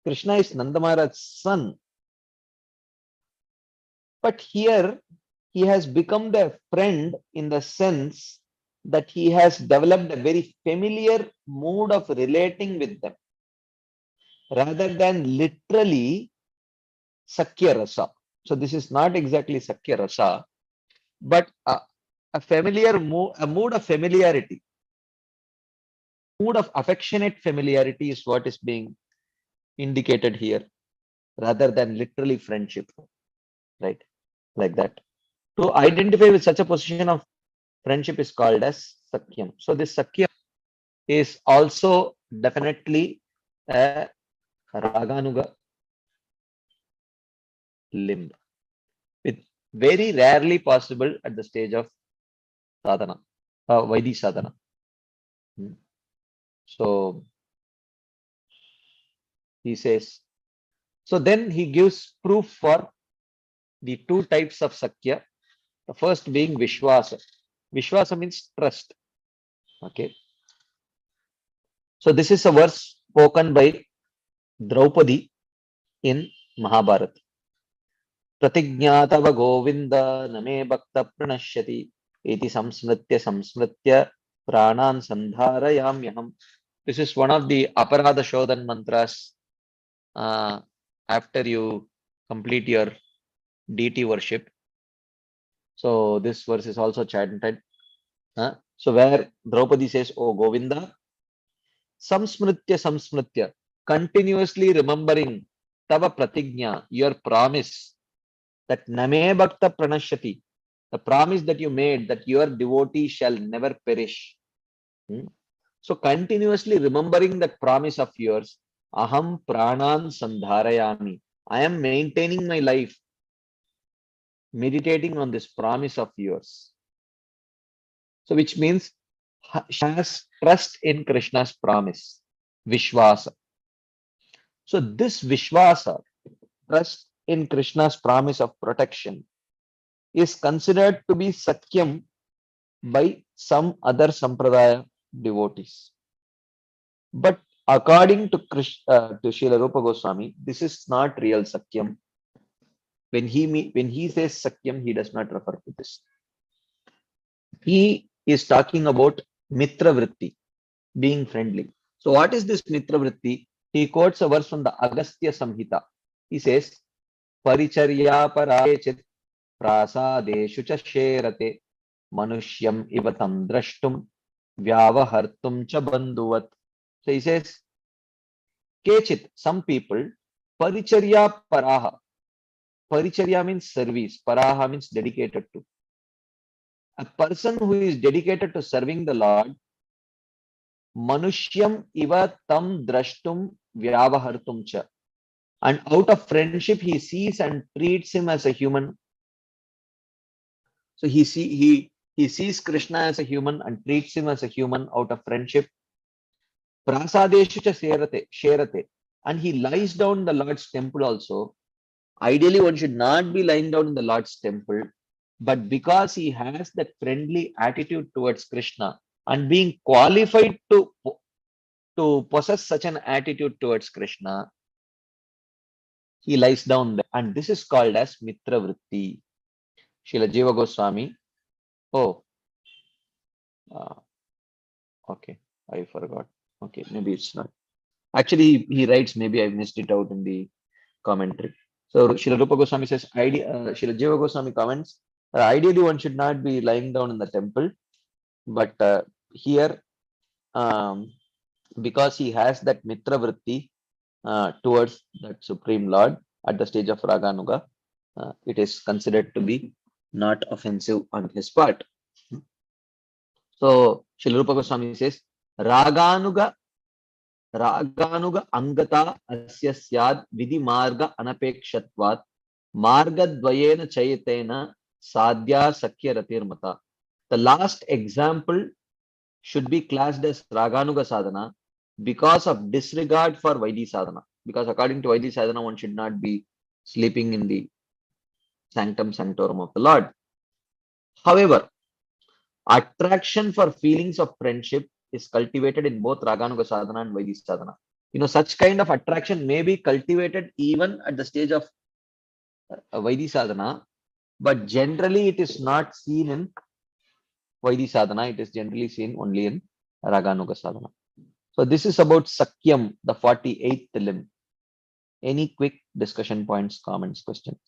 Krishna is Nanda Maharaj's son. But here he has become their friend in the sense that he has developed a very familiar mode of relating with them, rather than literally Sakya Rasa. So this is not exactly Sakya Rasa, but a familiar mood, a mood of familiarity. Mood of affectionate familiarity is what is being indicated here, rather than literally friendship, right? Like that. To identify with such a position of friendship is called as Sakyam. So this Sakyam is also definitely a Raganuga limb, with very rarely possible at the stage of sadhana, Vaidhi sadhana. So he says, so then he gives proof for the two types of Sakya. The first being Vishwasa. Vishwasa means trust. Okay. So this is a verse spoken by Draupadi in Mahabharata. Pratignatava Govinda Name Bhakta Pranashyati Iti Samsmritya Pranan Sandharayamyaham. This is one of the Aparada Shodhan mantras after you complete your deity worship. So this verse is also chanted. So where Draupadi says, "Oh Govinda, Samsmritya, continuously remembering Tava Pratignya, your promise, that Name Bhakta Pranashyati, the promise that you made that your devotee shall never perish. So continuously remembering that promise of yours, Aham Pranan Sandharayami. I am maintaining my life, meditating on this promise of yours. So which means has trust in Krishna's promise, Vishwasa. So this Vishwasa, trust in Krishna's promise of protection, is considered to be Sakyam by some other Sampradaya devotees. But according to Srila Rupa Goswami, this is not real Sakyam. When he says Sakyam, he does not refer to this. He is talking about Mitra Vritti, being friendly. So what is this Mitra Vritti? He quotes a verse from the Agastya Samhita. He says, Paricharya parachit prasadeshu cha sherate manushyam ivatam drashtum vyavahartum cha bandhuvat. So he says, Kechit, some people, Paricharya paraha. Paricharya means service, paraha means dedicated to. A person who is dedicated to serving the Lord, Manushyam iva tam drashtum vyavahartum cha. And out of friendship, he sees and treats him as a human. So he sees Krishna as a human and treats him as a human out of friendship. Prasadeshu cha sherate. And he lies down in the Lord's temple also. Ideally, one should not be lying down in the Lord's temple, but because he has that friendly attitude towards Krishna and being qualified to possess such an attitude towards Krishna, he lies down there. And this is called as Mitra Vritti. Srila Jiva Goswami. Oh, okay, I forgot. Okay, maybe it's not. Actually, he writes, maybe I missed it out in the commentary. So Srila Rupa Goswami says, Srila Jiva Goswami comments, ideally one should not be lying down in the temple, but here, because he has that Mitra Vritti towards that Supreme Lord at the stage of Raganuga, it is considered to be not offensive on his part. So Srila Rupa Goswami says, Raganuga angata asya syad vidhi marga anapekshatvat marga dvayena chayatena sadhya sakya ratir mata. The last example should be classed as Raganuga sadhana because of disregard for Vaidhi sadhana. Because according to Vaidhi sadhana, one should not be sleeping in the sanctum sanctorum of the Lord. However, attraction for feelings of friendship is cultivated in both Raganuga sadhana and Vaidhi sadhana. Such kind of attraction may be cultivated even at the stage of Vaidhi sadhana, but generally it is not seen in Vaidhi sadhana. It is generally seen only in Raganuga sadhana. So this is about Sakyam, the 48th limb. Any quick discussion points, comments, questions?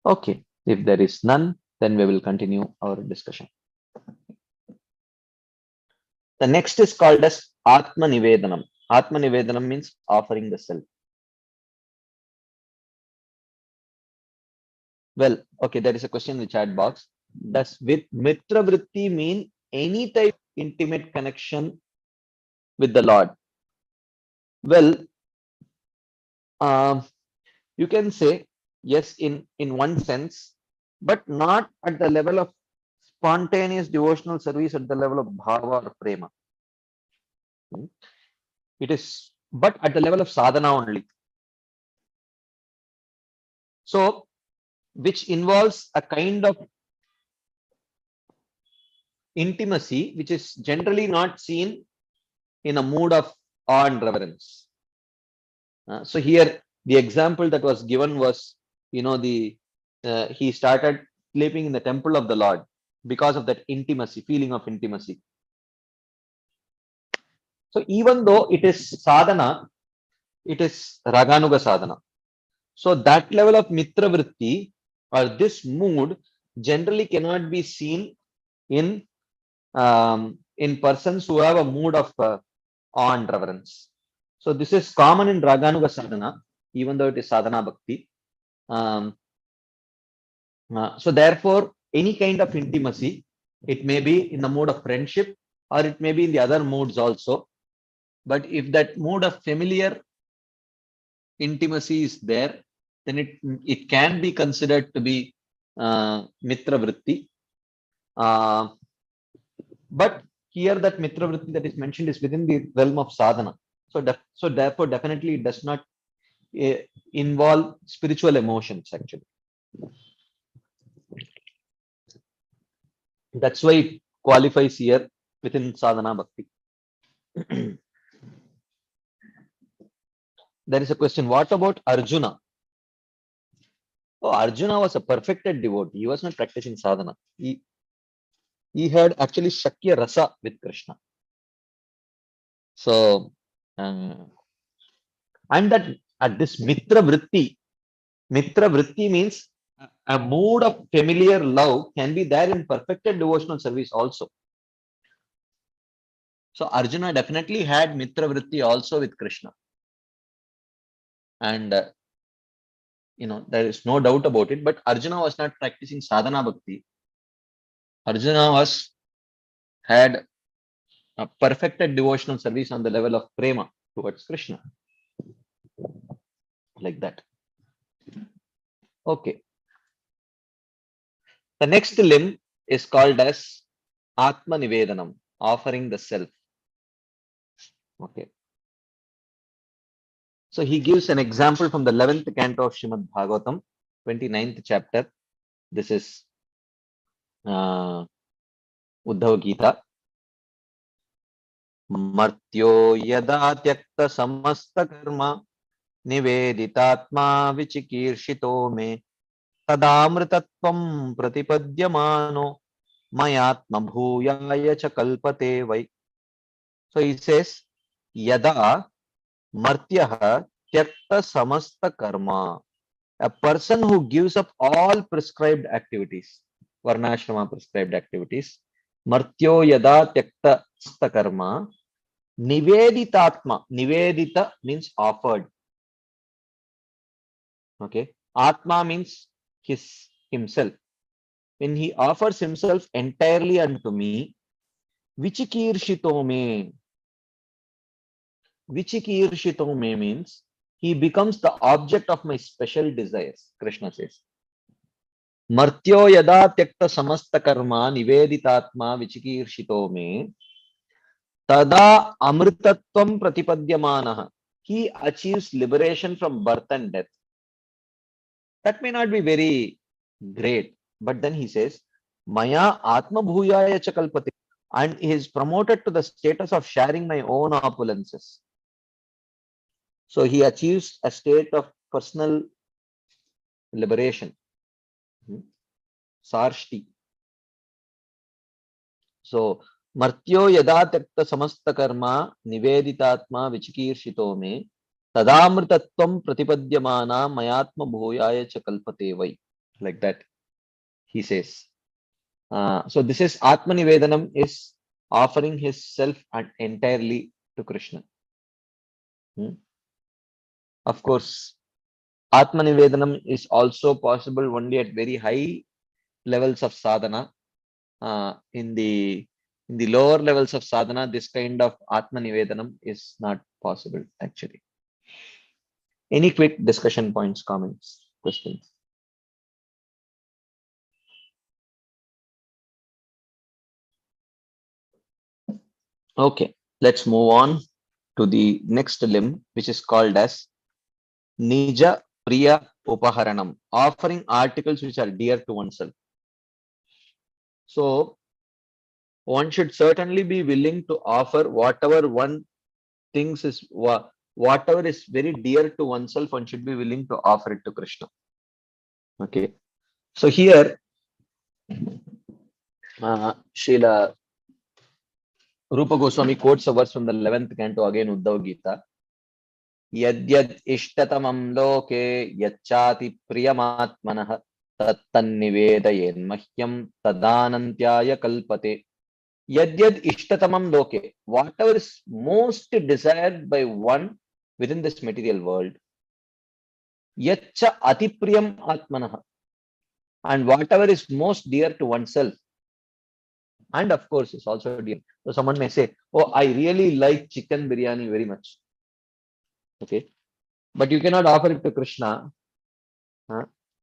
Okay, if there is none, then we will continue our discussion. The next is called as Atma Nivedanam. Atma Nivedanam means offering the self. Well, okay, there is a question in the chat box. Does with Mitra Vritti mean any type of intimate connection with the Lord? Well, you can say yes in one sense, but not at the level of spontaneous devotional service at the level of bhava or prema. It is, but at the level of sadhana only. So, which involves a kind of intimacy which is generally not seen in a mood of awe and reverence. So here the example that was given was, he started sleeping in the temple of the Lord because of that intimacy, feeling of intimacy. So even though it is sadhana, it is Raganuga sadhana. So that level of Mitra Vritti or this mood generally cannot be seen in in persons who have a mood of awe and reverence. So this is common in Raganuga sadhana, even though it is sadhana bhakti. So therefore, any kind of intimacy, it may be in the mood of friendship or it may be in the other moods also. But if that mood of familiar intimacy is there, then it can be considered to be mitra vritti. But here that mitra vritti that is mentioned is within the realm of sadhana. So therefore, definitely it does not involve spiritual emotions actually. That's why it qualifies here within sadhana bhakti. There is a question, what about Arjuna? Oh, Arjuna was a perfected devotee. He was not practicing sadhana. He had actually Shakya Rasa with Krishna. So, and that at this Mitra Vritti means a mood of familiar love can be there in perfected devotional service also. So Arjuna definitely had Mitra Vritti also with Krishna. And there is no doubt about it, but Arjuna was not practicing sadhana bhakti. Arjuna had a perfected devotional service on the level of prema towards Krishna. Like that. Okay. The next limb is called as Atma Nivedanam, offering the self. Okay. So he gives an example from the 11th canto of Srimad Bhagavatam, 29th chapter. This is Uddhava Gita. Martyo yada tyakta samasta karma niveditatma vichikirshito me tadamritatvam pratipadyamano mayatma bhuyaya cha kalpate vai. So he says, yada martyaha tyakta samasta karma. A person who gives up all prescribed activities, varnashrama prescribed activities, martyo yada tyakta karma, niveditatma. Nivedita means offered. Okay. Atma means himself. When he offers himself entirely unto me, vichikirshito me. Vichikirshito me means he becomes the object of my special desires, Krishna says. Martyo yada tyakta samasta karma niveditatma vichikirshito me tada amritatvam pratipadyamanaha. He achieves liberation from birth and death. That may not be very great, but then he says, Maya Atma Bhuyaya cha kalpate, and he is promoted to the status of sharing my own opulences. So he achieves a state of personal liberation. Sarshti. So Martyo yada takta samasta karma niveditatma vichikirshito me tadamritatvam pratipadyamana mayatma bhuyaya cha kalpate vai. Like that, he says. So this is Atma Nivedanam, is offering his self and entirely to Krishna. Of course, Atma Nivedanam is also possible only at very high levels of sadhana. In the lower levels of sadhana, this kind of Atma Nivedanam is not possible actually. Any quick discussion points, comments, questions? Okay, let's move on to the next limb, which is called as Nija Priya Upaharanam, offering articles which are dear to oneself. So one should certainly be willing to offer whatever one thinks is whatever is very dear to oneself, one should be willing to offer it to Krishna. Okay. So here Srila Rupa Goswami quotes a verse from the 11th canto, again Uddhava Gita. Yadyad ishtatamam loke yachati priyamatmanah tattannivedayen mahyam tadanantyaya kalpate. Yadyad ishtatamam loke, whatever is most desired by one within this material world, yaccha atipriyam atmanah, and whatever is most dear to oneself, and of course is also dear. So someone may say, oh, I really like chicken biryani very much. Okay, but you cannot offer it to Krishna,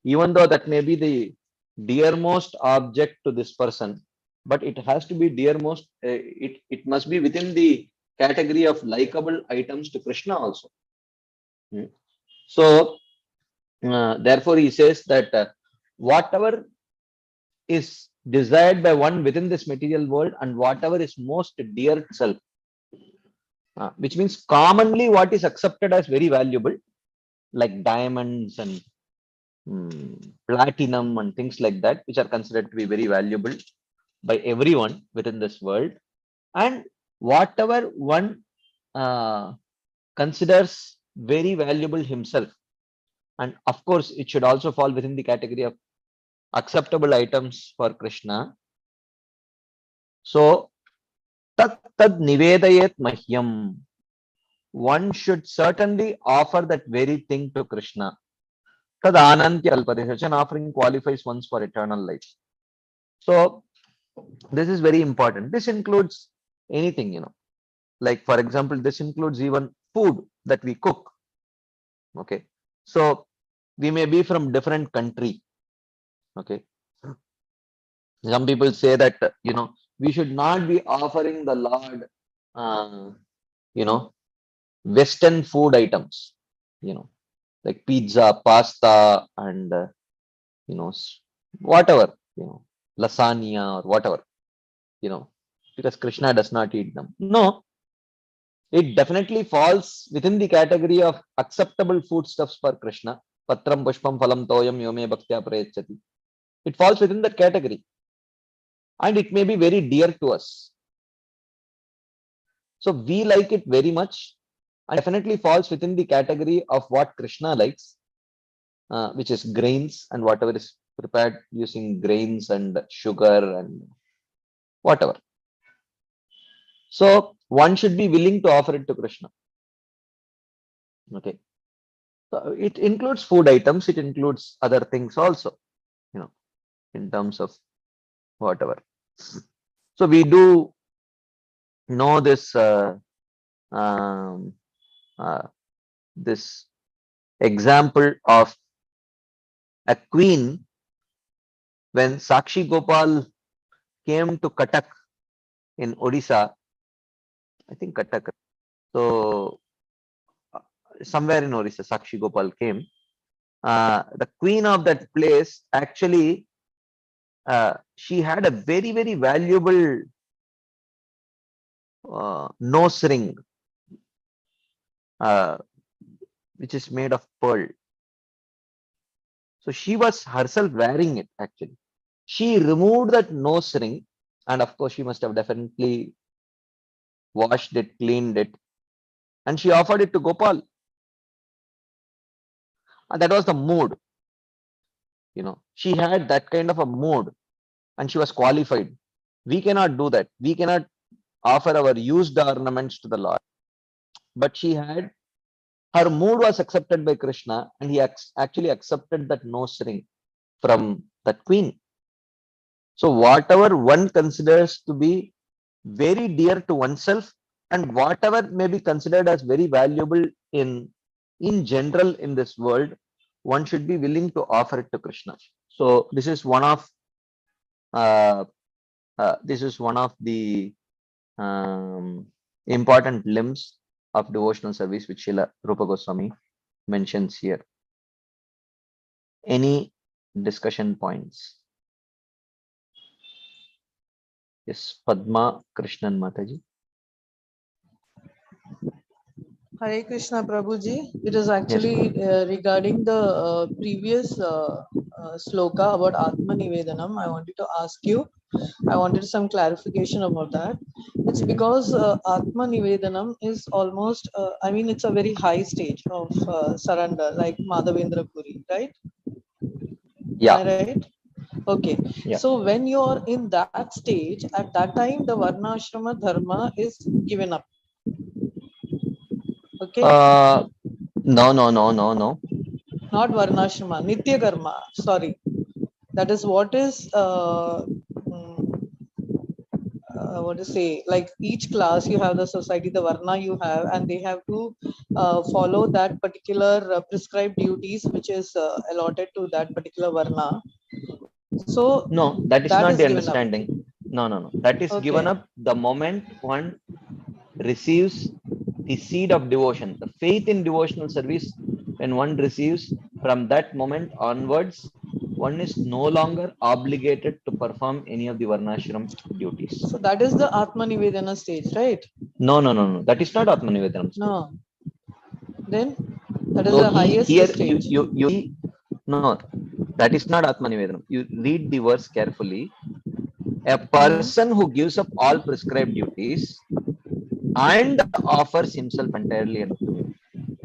even though that may be the dearmost object to this person, but it has to be dearmost, it must be within the category of likable items to Krishna also. So therefore he says that whatever is desired by one within this material world and whatever is most dear to self, which means commonly what is accepted as very valuable, like diamonds and platinum and things like that, which are considered to be very valuable by everyone within this world, and whatever one considers very valuable himself, and of course it should also fall within the category of acceptable items for Krishna. So tad nivedayet mahyam, one should certainly offer that very thing to Krishna. Tad anantya alpade, such an offering qualifies once for eternal life. So this is very important. This includes anything, like for example, this includes even food that we cook. Okay, so we may be from different country. Okay, some people say that we should not be offering the Lord Western food items, like pizza, pasta, and whatever, lasagna or whatever, because Krishna does not eat them. No, it definitely falls within the category of acceptable foodstuffs for Krishna. Patram pushpam phalam toyam yome bhaktya prayachati. It falls within that category, and it may be very dear to us. So we like it very much, and definitely falls within the category of what Krishna likes, which is grains and whatever is prepared using grains and sugar and whatever. So one should be willing to offer it to Krishna. Okay. So it includes food items, it includes other things also, in terms of whatever. So we do know this this example of a queen when Sakshi Gopal came to Katak in Odisha, I think Katak. So somewhere in Odisha, Sakshi Gopal came. The queen of that place actually, she had a very, very valuable nose ring, which is made of pearl. So she was herself wearing it actually. She removed that nose ring, and of course she must have definitely washed it, cleaned it, and she offered it to Gopal. And that was the mood. She had that kind of a mood, and she was qualified. We cannot do that. We cannot offer our used ornaments to the Lord. But she had, her mood was accepted by Krishna, and he actually accepted that nose ring from that queen. So whatever one considers to be very dear to oneself, and whatever may be considered as very valuable in general in this world, one should be willing to offer it to Krishna. So this is one of the important limbs of devotional service which Srila Rupa Goswami mentions here. Any discussion points? Yes, Padma Krishnan Mataji. Hare Krishna Prabhuji. It is actually regarding the previous sloka about Atma Nivedanam. I wanted to ask you, I wanted some clarification about that. It's because Atma Nivedanam is almost, it's a very high stage of surrender, like Madhavendra Puri, right? Yeah. Am I right? Okay. Yeah. So when you are in that stage, at that time, the Varnashrama Dharma is given up. Okay. No, no, no, no, no. Not Varnashrama, Nitya Karma. Sorry. That is what is, what to say, like each class you have the society, the Varna you have, and they have to follow that particular prescribed duties which is allotted to that particular Varna. So No, that is that not is the given up. understanding. No, no, no. That is given Okay. up the moment one receives the seed of devotion, the faith in devotional service. When one receives, from that moment onwards, one is no longer obligated to perform any of the Varnashram duties. So that is the Atma Nivedana stage, right? No, no, no, no. That is not Atmanivedanam stage. No. Then that is So the highest here stage. no, that is not Atmanivedanam. You read the verse carefully. A Hmm. person who gives up all prescribed duties and offers himself entirely unto me.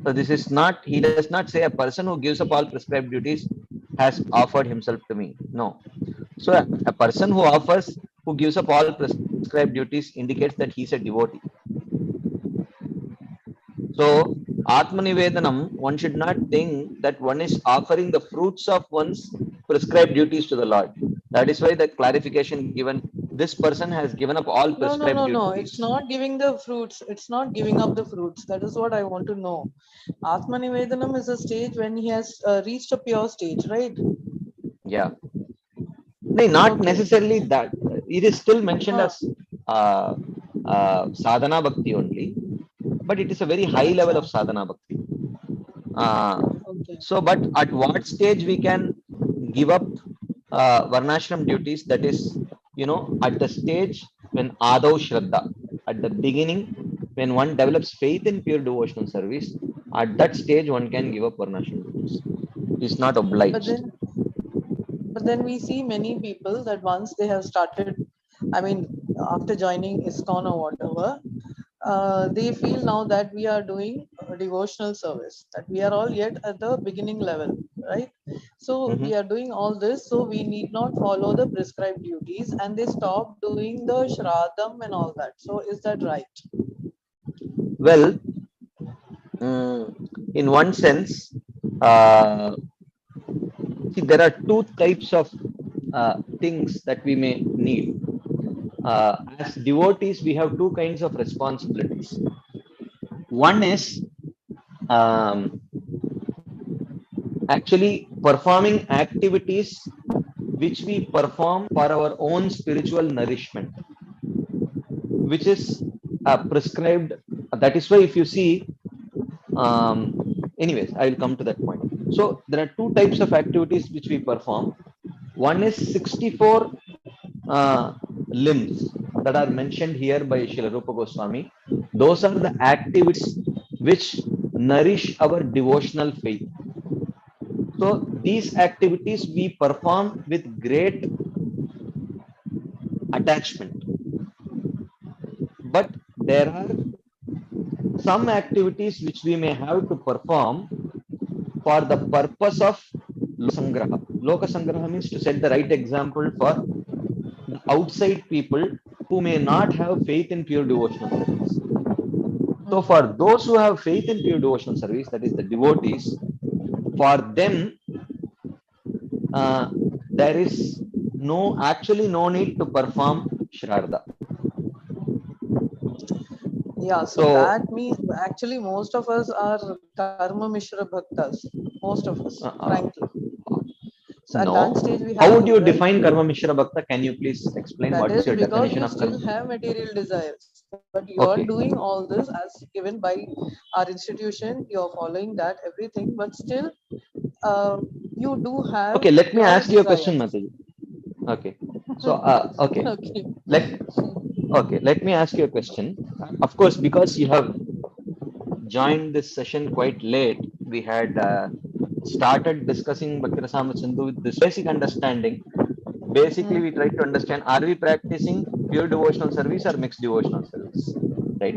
So this is not, he does not say a person who gives up all prescribed duties has offered himself to me. No. So a person who gives up all prescribed duties indicates that he is a devotee. So Atmanivedanam, one should not think that one is offering the fruits of one's prescribed duties to the Lord. That is why the clarification given, this person has given up all No, no, prescribed no, no. duties. It's not giving the fruits. It's not giving up the fruits. That is what I want to know. Atma Nivedanam is a stage when he has reached a pure stage, right? Yeah. No, not Okay. necessarily that. It is still mentioned Huh. as sadhana bhakti only, but it is a very high level of Acha. sadhana bhakti. Uh, Okay. so, but at what stage we can give up varnashram duties? That is, at the stage when Adau Shraddha, at the beginning, when one develops faith in pure devotional service, at that stage one can give up varnashram duties. It's not But obliged. then we see many people that once they have started, I mean, after joining ISKCON or whatever, they feel now that we are doing a devotional service, that we are all yet at the beginning level, right? So Mhm. we are doing all this, so we need not follow the prescribed duties, and they stop doing the shradam and all that. So is that right? Well, in one sense, uh, see, there are two types of things that we may need. As devotees, we have two kinds of responsibilities. One is actually performing activities which we perform for our own spiritual nourishment, which is prescribed. That is why, if you see, anyways, I will come to that point. So, there are two types of activities which we perform. One is 64 limbs that are mentioned here by Srila Rupa Goswami. Those are the activities which nourish our devotional faith. So these activities we perform with great attachment. But there are some activities which we may have to perform for the purpose of Lokasangraha. Lokasangraha means to set the right example for the outside people who may not have faith in pure devotional service. So for those who have faith in pure devotional service, that is the devotees, for them, there is actually no need to perform Shraddha. Yeah, so So, that means actually most of us are karma mishra bhaktas, most of us, frankly. So at that no. stage we How have would to, you right? define Karma Mishra Bhakta? Can you please explain That what is is your because definition you of still Karma? have material desires, but you are Okay. doing all this as given by our institution. You are following that everything, but still, you do have Okay, let me your ask you a question, desires. Mataji. Okay. So, okay. Okay. Let me ask you a question. Of course, because you have joined this session quite late, we had started discussing Bhakti Rasamrita Sindhu with this basic understanding. Basically, we try to understand, are we practicing pure devotional service or mixed devotional service? Right.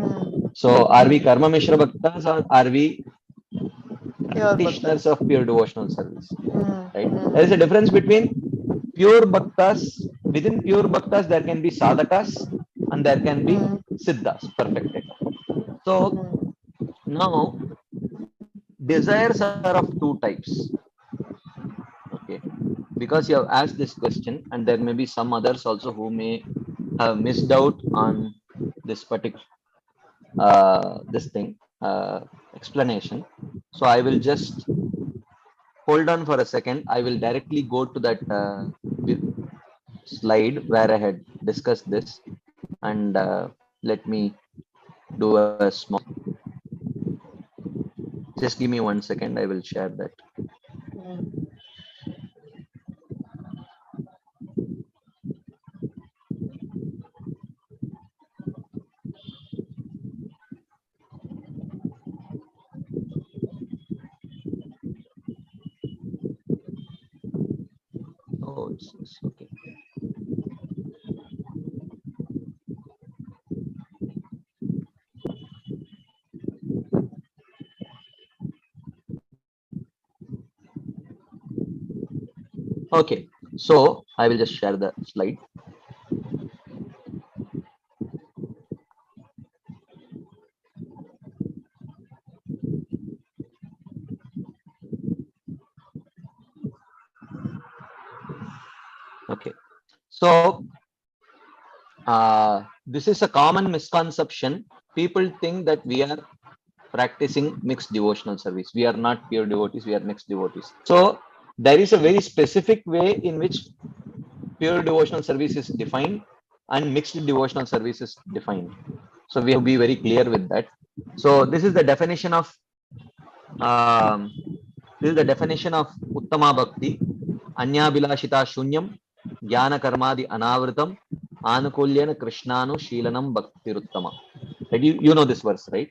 So, are we Karma Mishra Bhaktas or are we Pure practitioners bhaktas. of pure devotional service? Right. There is a difference between pure bhaktas, within pure bhaktas, there can be sadhakas and there can be siddhas, perfected. So now desires are of two types. Okay, because you have asked this question, and there may be some others also who may have missed out on this particular this thing explanation. So I will just hold on for a second. I will directly go to that slide where I had discussed this, and let me do a small. Just give me 1 second. I will share that. Oh, it's okay. Okay, so I will just share the slide. Okay, so this is a common misconception. People think that we are practicing mixed devotional service. We are not pure devotees, we are mixed devotees. So there is a very specific way in which pure devotional service is defined and mixed devotional service is defined. So we have to be very clear with that. So this is the definition of Uttama Bhakti. Anya Bilashita Shunyam, Jnana Karmadi Anavritam, Anukulyana Krishnanu Shilanam Bhakti Uttama. You know this verse, right?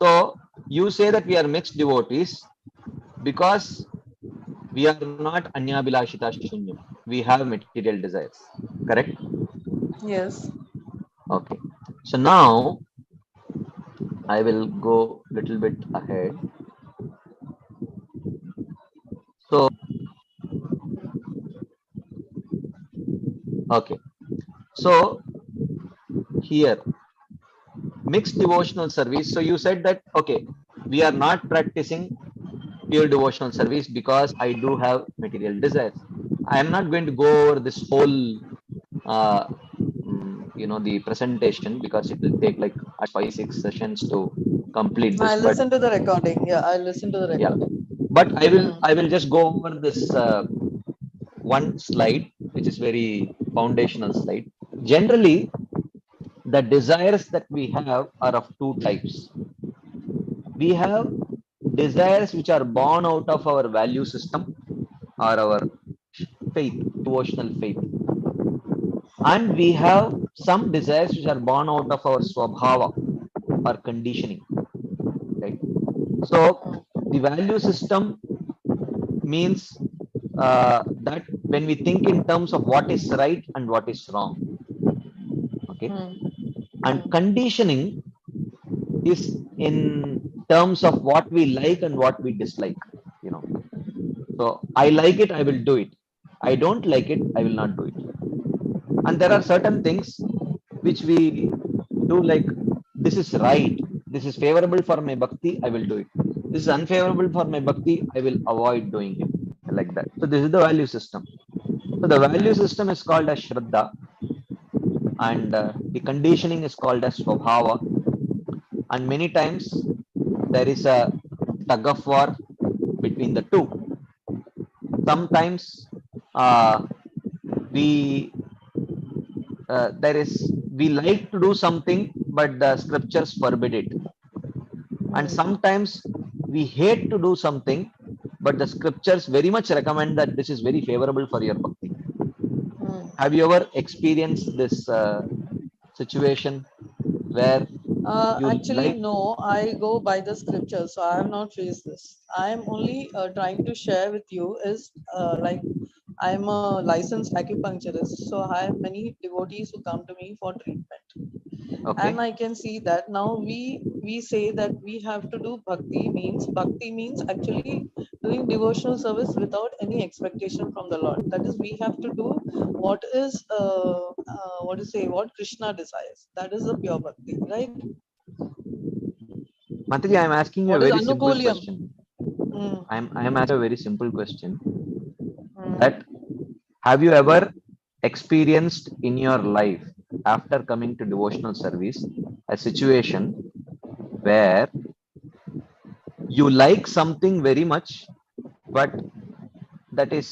So you say that we are mixed devotees because we are not Anya Bilashita Shunyam. We have material desires, correct? Yes. Okay. So now I will go a little bit ahead. So, okay. So here, mixed devotional service. So you said that, okay, we are not practicing pure devotional service because I do have material desires. I am not going to go over this whole, the presentation because it will take like 5-6 sessions to complete this. I'll listen to the recording. Yeah, I'll listen to the recording. Yeah, but I will just go over this one slide, which is very foundational slide. Generally, the desires that we have are of two types. We have desires which are born out of our value system or our faith, devotional faith. And we have some desires which are born out of our swabhava or conditioning. Right? So the value system means that when we think in terms of what is right and what is wrong. Okay. And conditioning is in terms of what we like and what we dislike. So I like it, I will do it. I don't like it, I will not do it. And there are certain things which we do, like this is right, this is favorable for my bhakti, I will do it. This is unfavorable for my bhakti, I will avoid doing it, like that. So this is the value system. So the value system is called as Shraddha, and the conditioning is called as Swabhava. And many times there is a tug of war between the two. Sometimes we like to do something, but the scriptures forbid it. And sometimes we hate to do something, but the scriptures very much recommend that this is very favorable for your bhakti. Have you ever experienced this situation where actually, no, I go by the scripture, so I have not faced this. I am only trying to share with you is like I'm a licensed acupuncturist, so I have many devotees who come to me for treatment. Okay. And I can see that now we say that we have to do bhakti means actually doing devotional service without any expectation from the Lord. That is, we have to do what is what Krishna desires. That is the pure bhakti, right? Mataji, I am asking you a What is very simple anukulyam? question. Mm, I am asking a very simple question. mm. That have you ever experienced in your life after coming to devotional service a situation where you like something very much, but that is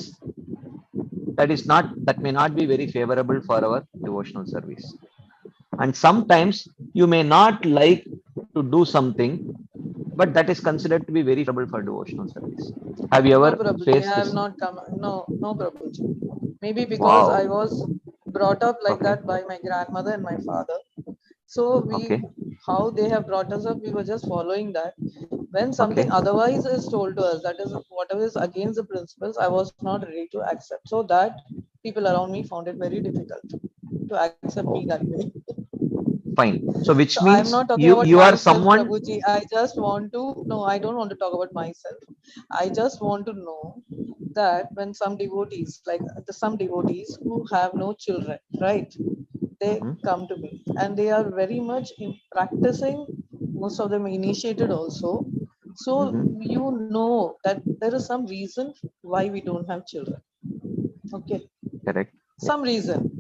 that may not be very favorable for our devotional service, and sometimes you may not like to do something, but that is considered to be very favorable for devotional service. Have you No, ever Prabhuji, I faced have this? not come. No, no, Prabhuji. Maybe because I Wow. was brought up like Okay. that by my grandmother and my father. So Okay. how they have brought us up, we were just following that. When something Okay. otherwise is told to us, that is whatever is against the principles, I was not ready to accept. So that people around me found it very difficult to accept me Oh, that way. fine. So which So I'm means not talking about you are myself, someone. Prabhuji. I just want to, no, I don't want to talk about myself. I just want to know that when some devotees, like some devotees who have no children, right? They Mhm, come to me and they are very much in practicing, most of them initiated also. So mhm, you know that there is some reason why we don't have children. Okay. correct. Yeah. Some reason.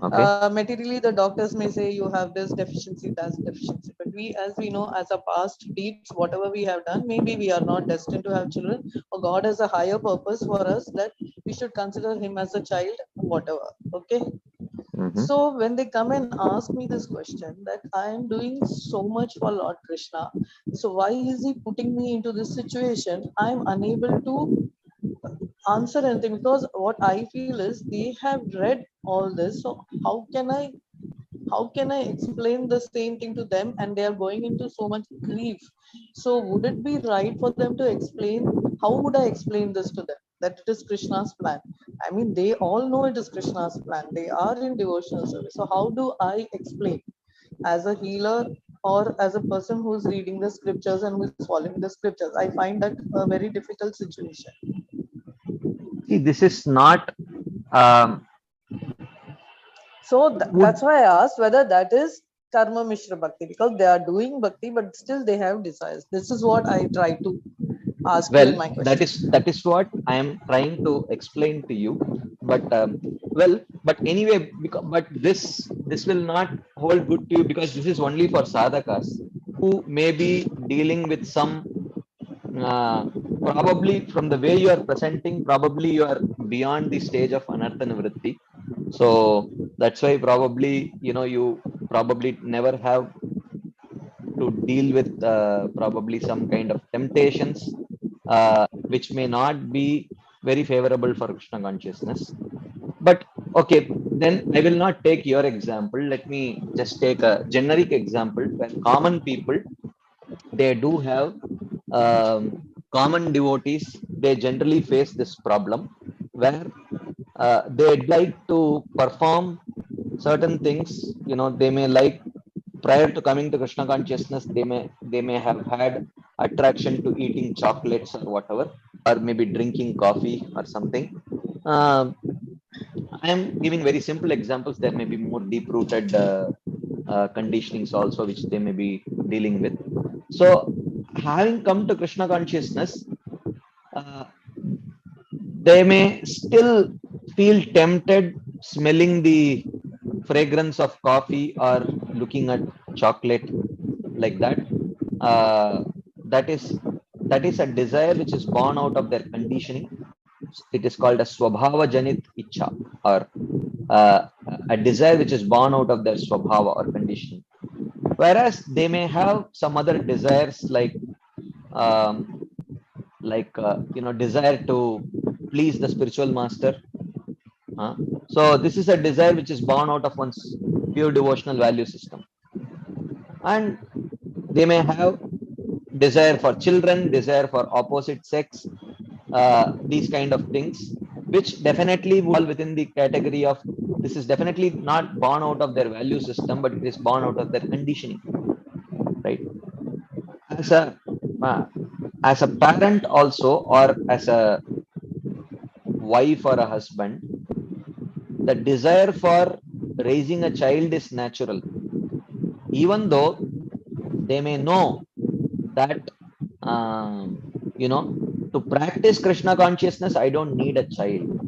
Okay. Materially, the doctors may say you have this deficiency, that deficiency. But we, as we know, as a past deeds, whatever we have done, maybe we are not destined to have children, or God has a higher purpose for us that we should consider him as a child, whatever. Okay. Mhm, So when they come and ask me this question, that I am doing so much for Lord Krishna, so why is he putting me into this situation? I am unable to answer anything because what I feel is they have read all this. So how can I explain the same thing to them, and they are going into so much grief? So would it be right for them to explain? How would I explain this to them, that it is Krishna's plan? I mean, they all know it is Krishna's plan. They are in devotional service. So how do I explain as a healer or as a person who is reading the scriptures and who is following the scriptures? I find that a very difficult situation. see, this is not. Um, So that's would why I asked whether that is karma mishra bhakti, because they are doing bhakti, but still they have desires. This is what I try to ask you well, in my question. that is what I am trying to explain to you. But well, but anyway, because, but this will not hold good to you because this is only for sadhakas who may be dealing with some. Probably from the way you are presenting, probably you are beyond the stage of anartha nivritti. So that's why probably you probably never have to deal with probably some kind of temptations which may not be very favorable for Krishna consciousness. But okay, then I will not take your example. Let me just take a generic example where common people, they do have um, common devotees, they generally face this problem where they'd like to perform certain things. They may like, prior to coming to Krishna consciousness, they may have had attraction to eating chocolates or whatever, or maybe drinking coffee or something. um, I am giving very simple examples. There may be more deep rooted conditionings also which they may be dealing with. So having come to Krishna consciousness, uh, they may still feel tempted smelling the fragrance of coffee or looking at chocolate like that. uh, that is that is a desire which is born out of their conditioning. It is called a swabhava janit ichha, or uh, a desire which is born out of their swabhava or conditioning. Whereas they may have some other desires um, desire to please the spiritual master. So this is a desire which is born out of one's pure devotional value system, and they may have desire for children, desire for opposite sex, these kind of things, which definitely fall within the category of, this is definitely not born out of their value system, but it is born out of their conditioning, right? As a as a parent also, or as a wife or a husband, the desire for raising a child is natural, even though they may know that to practice Krishna consciousness I don't need a child,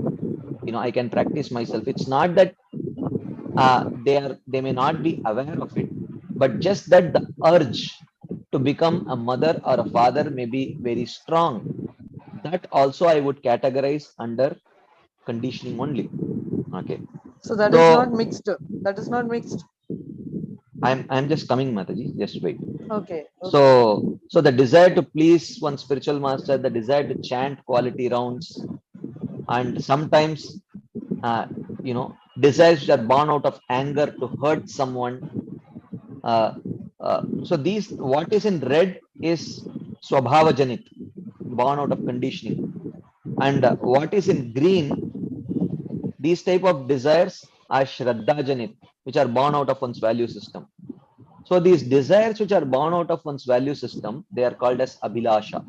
I can practice myself. It's not that they may not be aware of it, but just that the urge to become a mother or a father may be very strong. That also I would categorize under conditioning only. Okay, So that is not so mixed. That is not mixed. I'm just coming, Mataji, just wait. Okay. So the desire to please one spiritual master, the desire to chant quality rounds, and sometimes desires which are born out of anger to hurt someone. So these, what is in red is swabhava janit, born out of conditioning, and what is in green, these type of desires are shraddha janit, which are born out of one's value system. So these desires which are born out of one's value system, they are called as abhilasha,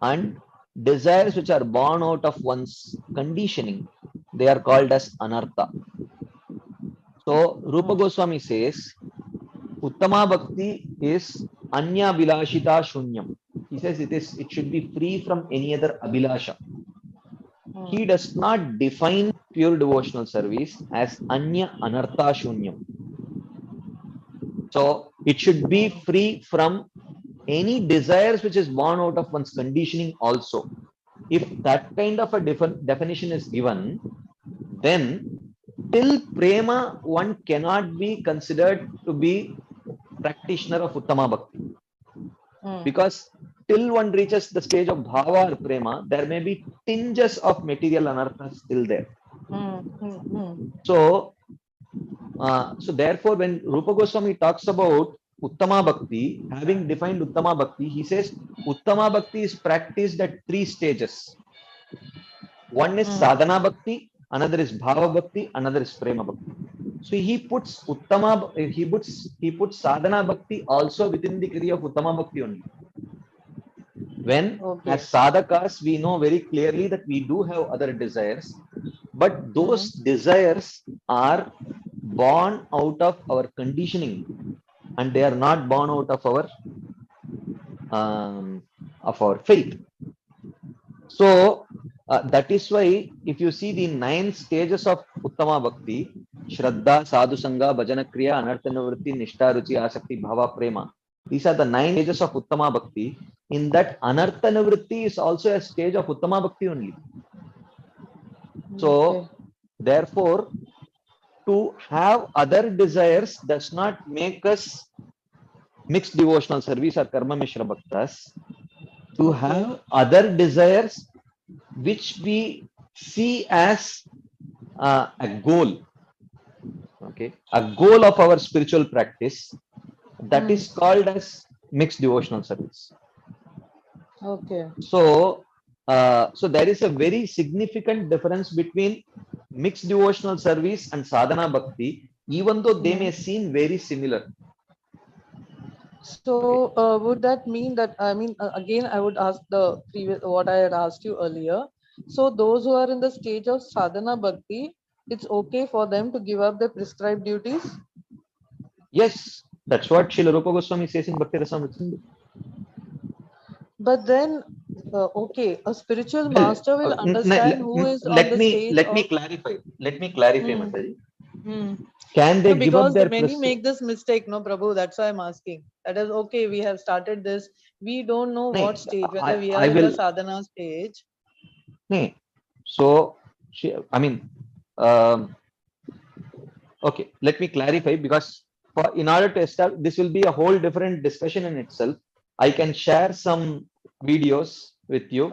and desires which are born out of one's conditioning, they are called as anartha. So Rupa Goswami says Uttama Bhakti is Anya Bilashita Shunyam. He says it should be free from any other Abhilasha. He does not define pure devotional service as Anya Anartha Shunyam. So it should be free from any desires which is born out of one's conditioning also. If that kind of a definition is given, then till prema one cannot be considered to be practitioner of Uttama Bhakti. Because till one reaches the stage of bhava or prema, there may be tinges of material anartha still there. So therefore, when Rupa Goswami talks about Uttama Bhakti, having defined Uttama Bhakti, he says Uttama Bhakti is practiced at 3 stages. One is Sadhana Bhakti, another is Bhava Bhakti, another is Prema Bhakti. So he puts Sadhana Bhakti also within the career of Uttama Bhakti only. When as sadhakas, we know very clearly that we do have other desires, but those desires are born out of our conditioning, and they are not born out of our faith. So that is why if you see the 9 stages of Uttama Bhakti, Shraddha, Sadhu Sangha, Bhajana Kriya, Anartha Nivritti, Nishtha, Ruchi, Asakti, Bhava, Prema. These are the 9 stages of Uttama Bhakti. In that, Anartha Nivritti is also a stage of Uttama Bhakti only. So, therefore, to have other desires does not make us mixed devotional service or Karma Mishra Bhaktas. To have other desires which we see as a goal, okay, a goal of our spiritual practice, that is called as mixed devotional service. So there is a very significant difference between mixed devotional service and sadhana bhakti, even though they may seem very similar. So would that mean that, again, I would ask the previous, what I had asked you earlier. So those who are in the stage of sadhana bhakti, it's okay for them to give up their prescribed duties? Yes, that's what Srila Rupa Goswami says in Bhakti Rasamrita Sindhu. But then, a spiritual master will understand who is on the stage. Let me clarify, Mataji. Can they No, give up because their many make this mistake, no, Prabhu. That's why I'm asking. That is okay. We have started this. We don't know what stage, whether we are in the sadhana stage. So, okay, let me clarify, because in order to establish, this will be a whole different discussion in itself. I can share some videos with you.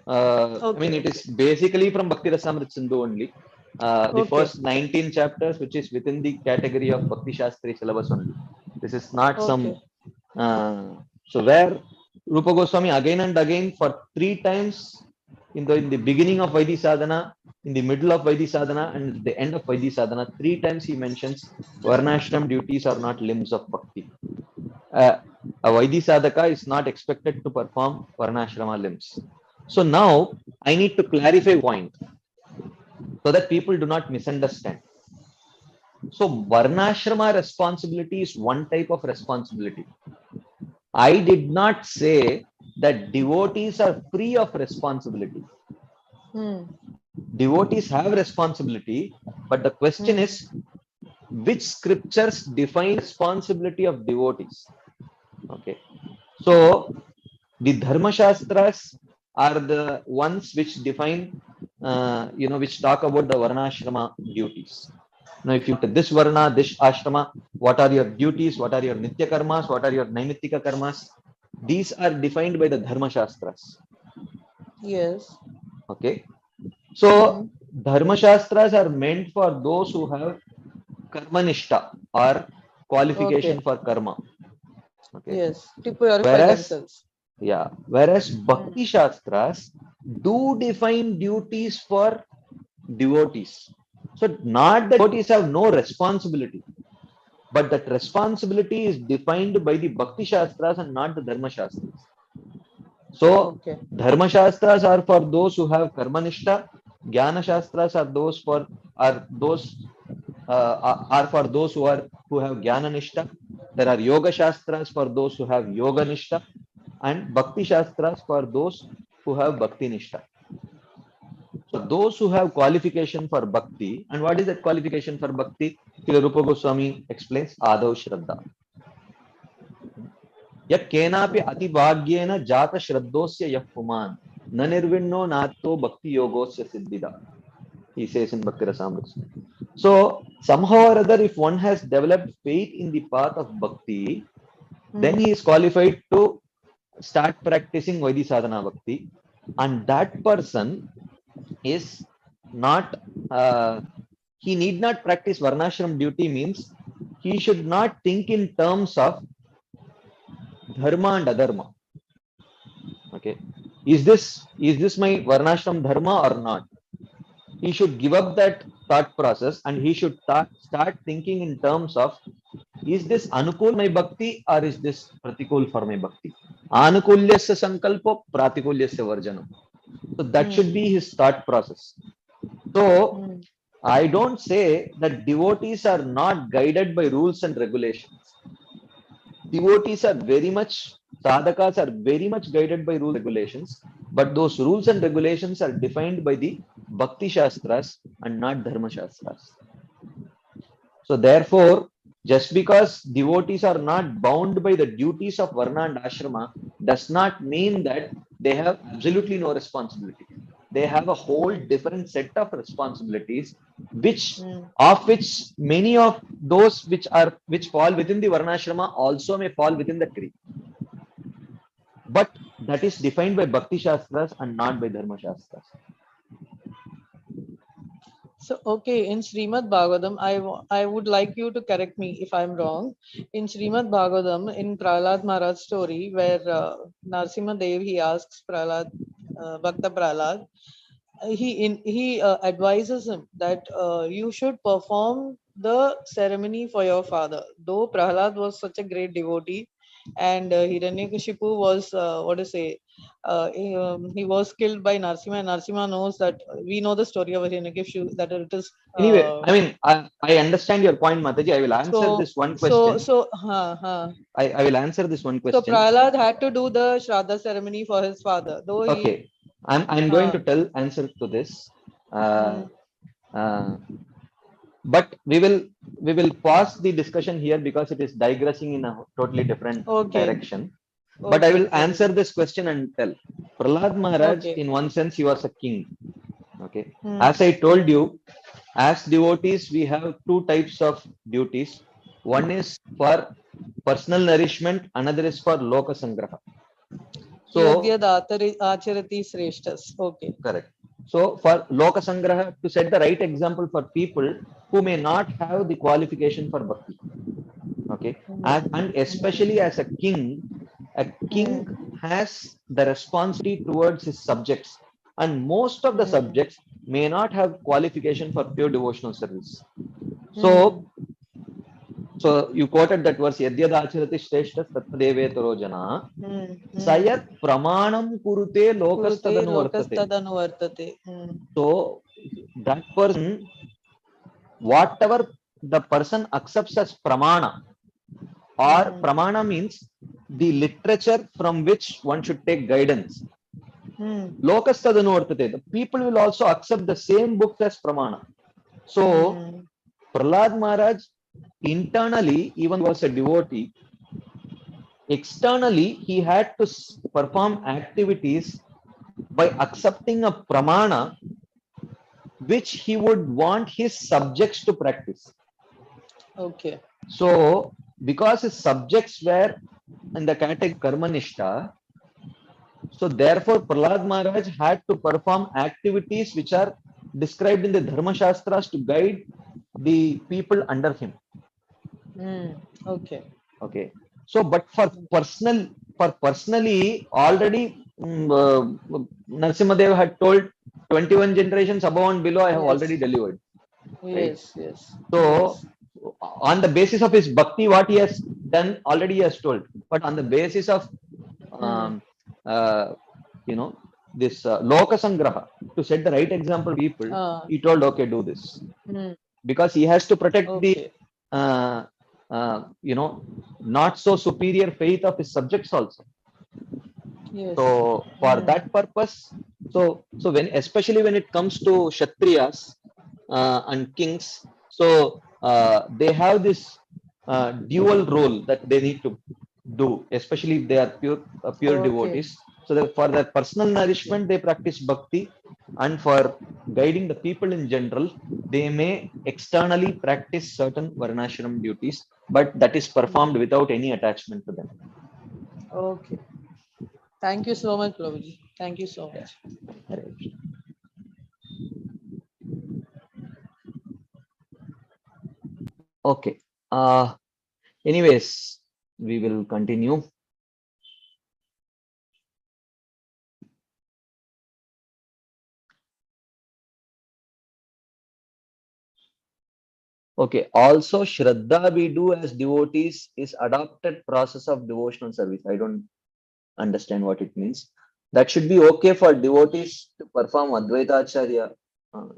I mean, it is basically from Bhakti Rasamrita Sindhu only. The first 19 chapters, which is within the category of Bhakti Shastri syllabus only. This is not some. So where Rupa Goswami again and again for 3 times in the beginning of Vaidhi Sadhana, in the middle of Vaidhi Sadhana, and at the end of Vaidhi Sadhana, 3 times he mentions Varnashram duties are not limbs of Bhakti. A Vaidhi sadhaka is not expected to perform Varnashrama limbs. So now I need to clarify point so that people do not misunderstand. So Varnashrama responsibility is one type of responsibility. I did not say that devotees are free of responsibility. Devotees have responsibility, but the question is which scriptures define responsibility of devotees? Okay. So the Dharma Shastras are the ones which define, which talk about the Varnashrama duties. Now, if you take this Varna, this Ashrama, what are your duties? What are your Nitya Karmas? What are your Naimittika Karmas? These are defined by the Dharma Shastras. Yes. Okay. So, Dharma Shastras are meant for those who have Karmanishta or qualification Okay. for Karma. Okay. Yes. To purify Whereas, themselves. whereas Bhakti Shastras do define duties for devotees. So, not that devotees have no responsibility, but that responsibility is defined by the Bhakti Shastras and not the Dharma Shastras. So, Okay. Dharma Shastras are for those who have Karmanishta, Jnana Shastras are for those who have Jnana Nishta. There are Yoga Shastras for those who have Yoga Nishta, and Bhakti Shastras for those who have Bhakti Nishta. So those who have qualification for Bhakti, and what is that qualification for Bhakti? Srila Rupa Goswami explains Adav Shraddha. Yak kenapi ati bhagyena jata shraddosya yah puman na nirvinno nato bhakti yogosya siddhida. He says in Bhakti Rasamrita. So somehow or other, if one has developed faith in the path of Bhakti, then he is qualified to start practicing Vaidhi Sadhana Bhakti, and that person is not, he need not practice Varnashram duty, means he should not think in terms of Dharma and Adharma. Okay. Is this my Varnashram Dharma or not? He should give up that thought process and he should start thinking in terms of, is this Anukul my Bhakti or is this Pratikul for my Bhakti? Anukulyasya sankalpo, Pratikulyasya varjanam. So that should be his thought process. So I don't say that devotees are not guided by rules and regulations. Devotees are very much, sadhakas are very much guided by rules and regulations, but those rules and regulations are defined by the Bhakti Shastras and not Dharma Shastras. So therefore, just because devotees are not bound by the duties of Varna and Ashrama does not mean that they have absolutely no responsibility. They have a whole different set of responsibilities, which many of those which fall within the Varnashrama also may fall within the tree. But that is defined by Bhakti Shastras and not by Dharma Shastras. So, okay, in Srimad Bhagavatam, I would like you to correct me if I'm wrong. In Srimad Bhagavatam, in Prahlad Maharaj story, where Narsimha Dev, he asks Prahlad, Bhakta Prahlad, he advises him that you should perform the ceremony for your father. Though Prahlad was such a great devotee, and Hiranyakashipu was he was killed by Narsimha, and Narsimha knows that we know the story of Hiranyakashipu, that it is Anyway, I mean, I understand your point, Mataji. I will answer this one question. I will answer this one question. So Prahlad had to do the Shraddha ceremony for his father. Though okay, I'm going to answer to this. But we will pause the discussion here because it is digressing in a totally different direction. But I will answer this question and tell. Prahlad Maharaj, in one sense, he was a king. Okay. As I told you, as devotees, we have two types of duties. One is for personal nourishment, another is for Loka Sangraha. So, correct. So, for Loka Sangraha, to set the right example for people who may not have the qualification for Bhakti. Okay. And especially as a king has the responsibility towards his subjects. And most of the subjects may not have qualification for pure devotional service. So, So you quoted that verse, Yadyad acharati shreshtas tattadevetaro jana. Sayat pramanam kurute lokastadanu vartate. lokastadanu vartate. So that person, whatever the person accepts as pramana, or pramana means the literature from which one should take guidance. Lokastadanu vartate. The people will also accept the same book as pramana. So Prahlad Maharaj internally, even was a devotee, externally he had to perform activities by accepting a pramana which he would want his subjects to practice. Okay. So because his subjects were in the category karmanishta, so therefore Prahlad Maharaj had to perform activities which are described in the Dharma Shastras to guide the people under him. Okay. Okay. So, but for personally, already Narasimhadev had told 21 generations above and below I have already delivered. Right? Yes, yes. So, on the basis of his bhakti, what he has done already he has told. But on the basis of this loka sangraha, to set the right example to people, he told, okay, do this. Because he has to protect the not so superior faith of his subjects also. Yes. So for that purpose, so when, especially when it comes to Kshatriyas and kings, so they have this dual role that they need to do, especially if they are pure devotees. So that for their personal nourishment, they practice bhakti, and for guiding the people in general, they may externally practice certain varnashram duties, but that is performed without any attachment to them. Okay. Thank you so much, Prabhuji. Thank you so much. Okay. Anyways, we will continue. Okay. Also, Shraddha we do as devotees is adopted process of devotional service. I don't understand what it means. That should be okay for devotees to perform Advaita Acharya. Oh,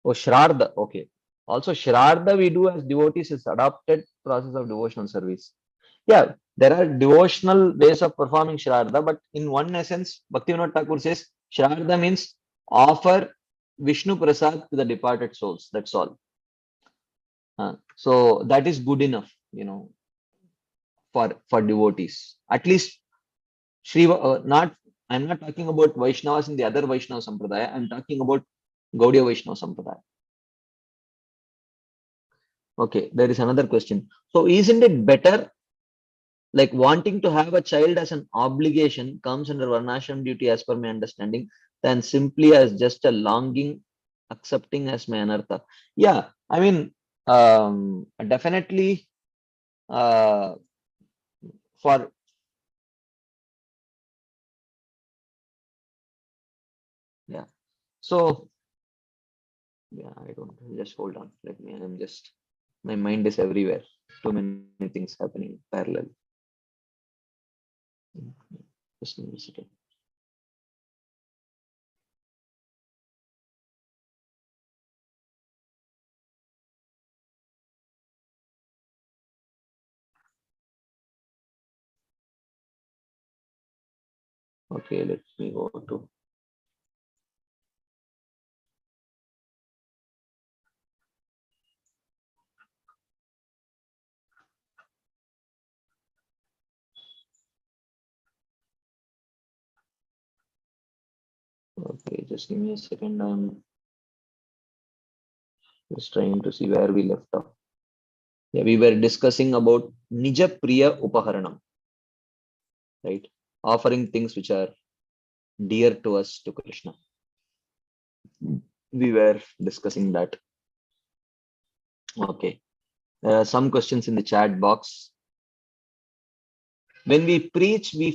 Shraddha. Okay. Also, Shraddha we do as devotees is adopted process of devotional service. Yeah, there are devotional ways of performing Shraddha, but in one essence, Bhaktivinoda Thakur says Shraddha means offer Vishnu Prasad to the departed souls. That's all. So that is good enough, for devotees. At least I'm not talking about Vaishnavas in the other Vaishnava Sampradaya. I'm talking about Gaudiya Vaishnava Sampradaya. Okay, there is another question. So isn't it better, like wanting to have a child as an obligation comes under Varnashram duty as per my understanding, than simply as just a longing, accepting as my anartha? Yeah, I mean, definitely for so I don't, just hold on, my mind is everywhere, too many things happening parallel. Just give me a second. Okay, let me go to okay, just give me a second. I'm just trying to see where we left off. Yeah, we were discussing about Nija Priya Upaharanam, right? Offering things which are dear to us, to Krishna. We were discussing that. Okay. There are some questions in the chat box. When we preach, we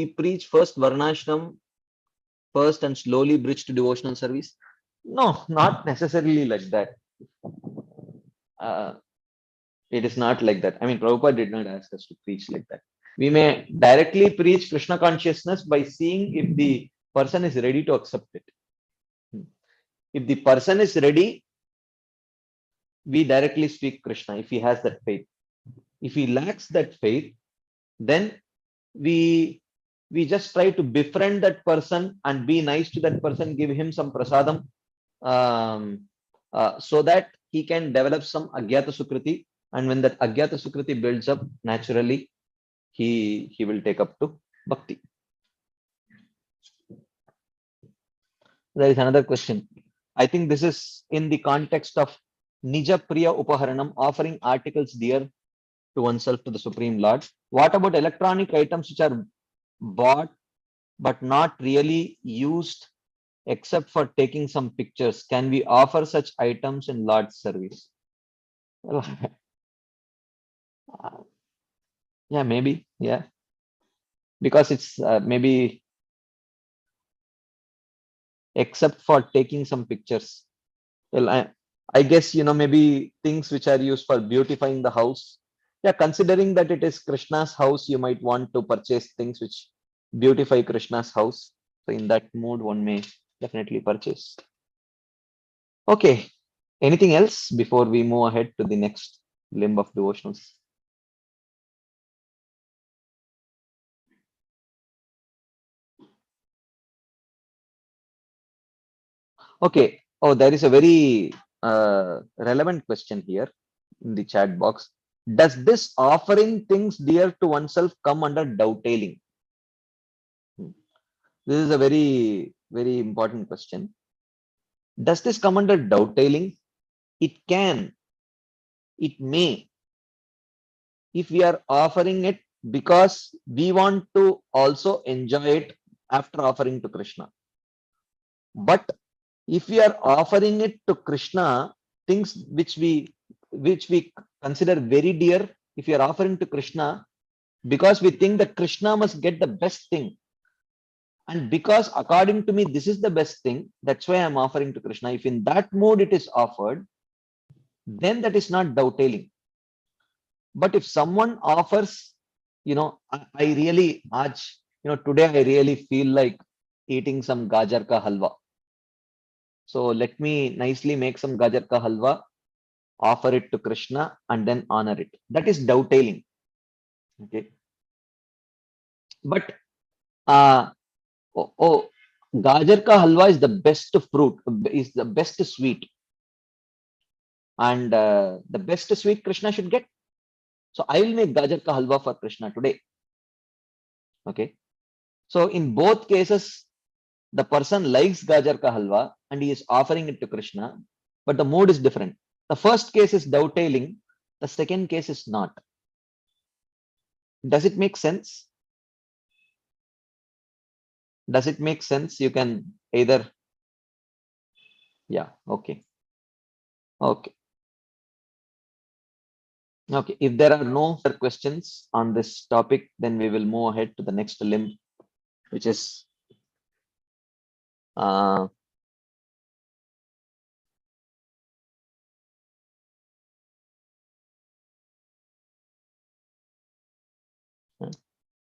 preach first Varnashram first and slowly bridge to devotional service. No, not necessarily like that. It is not like that. I mean, Prabhupada did not ask us to preach like that. We may directly preach Krishna consciousness by seeing if the person is ready to accept it. If the person is ready, we directly speak Krishna if he has that faith. If he lacks that faith, then we just try to befriend that person and be nice to that person, give him some prasadam, so that he can develop some agyata sukriti, and when that agyata sukriti builds up, naturally he will take up to bhakti. There is another question. I think this is in the context of Nija Priya Upaharanam, offering articles dear to oneself to the Supreme Lord. What about electronic items which are bought but not really used except for taking some pictures? Can we offer such items in Lord's service? Well, yeah, maybe. Yeah. Because it's maybe except for taking some pictures. Well, I guess, maybe things which are used for beautifying the house. Yeah, considering that it is Krishna's house, you might want to purchase things which beautify Krishna's house. So in that mood, one may definitely purchase. Okay. Anything else before we move ahead to the next limb of devotionals? Okay. Oh, there is a very relevant question here in the chat box. Does this offering things dear to oneself come under dovetailing? This is a very, very important question. Does this come under dovetailing? It can, it may, if we are offering it because we want to also enjoy it after offering to Krishna. But if we are offering it to Krishna, things which we consider very dear, if we are offering to Krishna because we think that Krishna must get the best thing, and because according to me this is the best thing, that's why I'm offering to Krishna. If in that mode it is offered, then that is not dovetailing. But if someone offers, I really, today I really feel like eating some gajar ka halwa. So let me nicely make some gajar ka halwa, offer it to Krishna, and then honor it. That is dovetailing. Okay. But gajar ka halwa is the best fruit, is the best sweet, and the best sweet Krishna should get. So I will make gajar ka halwa for Krishna today. Okay. So in both cases, the person likes gajar ka halwa and he is offering it to Krishna, but the mood is different. The first case is dovetailing, the second case is not. Does it make sense? Does it make sense? You can either, yeah, okay. Okay. Okay, if there are no further questions on this topic, then we will move ahead to the next limb, which is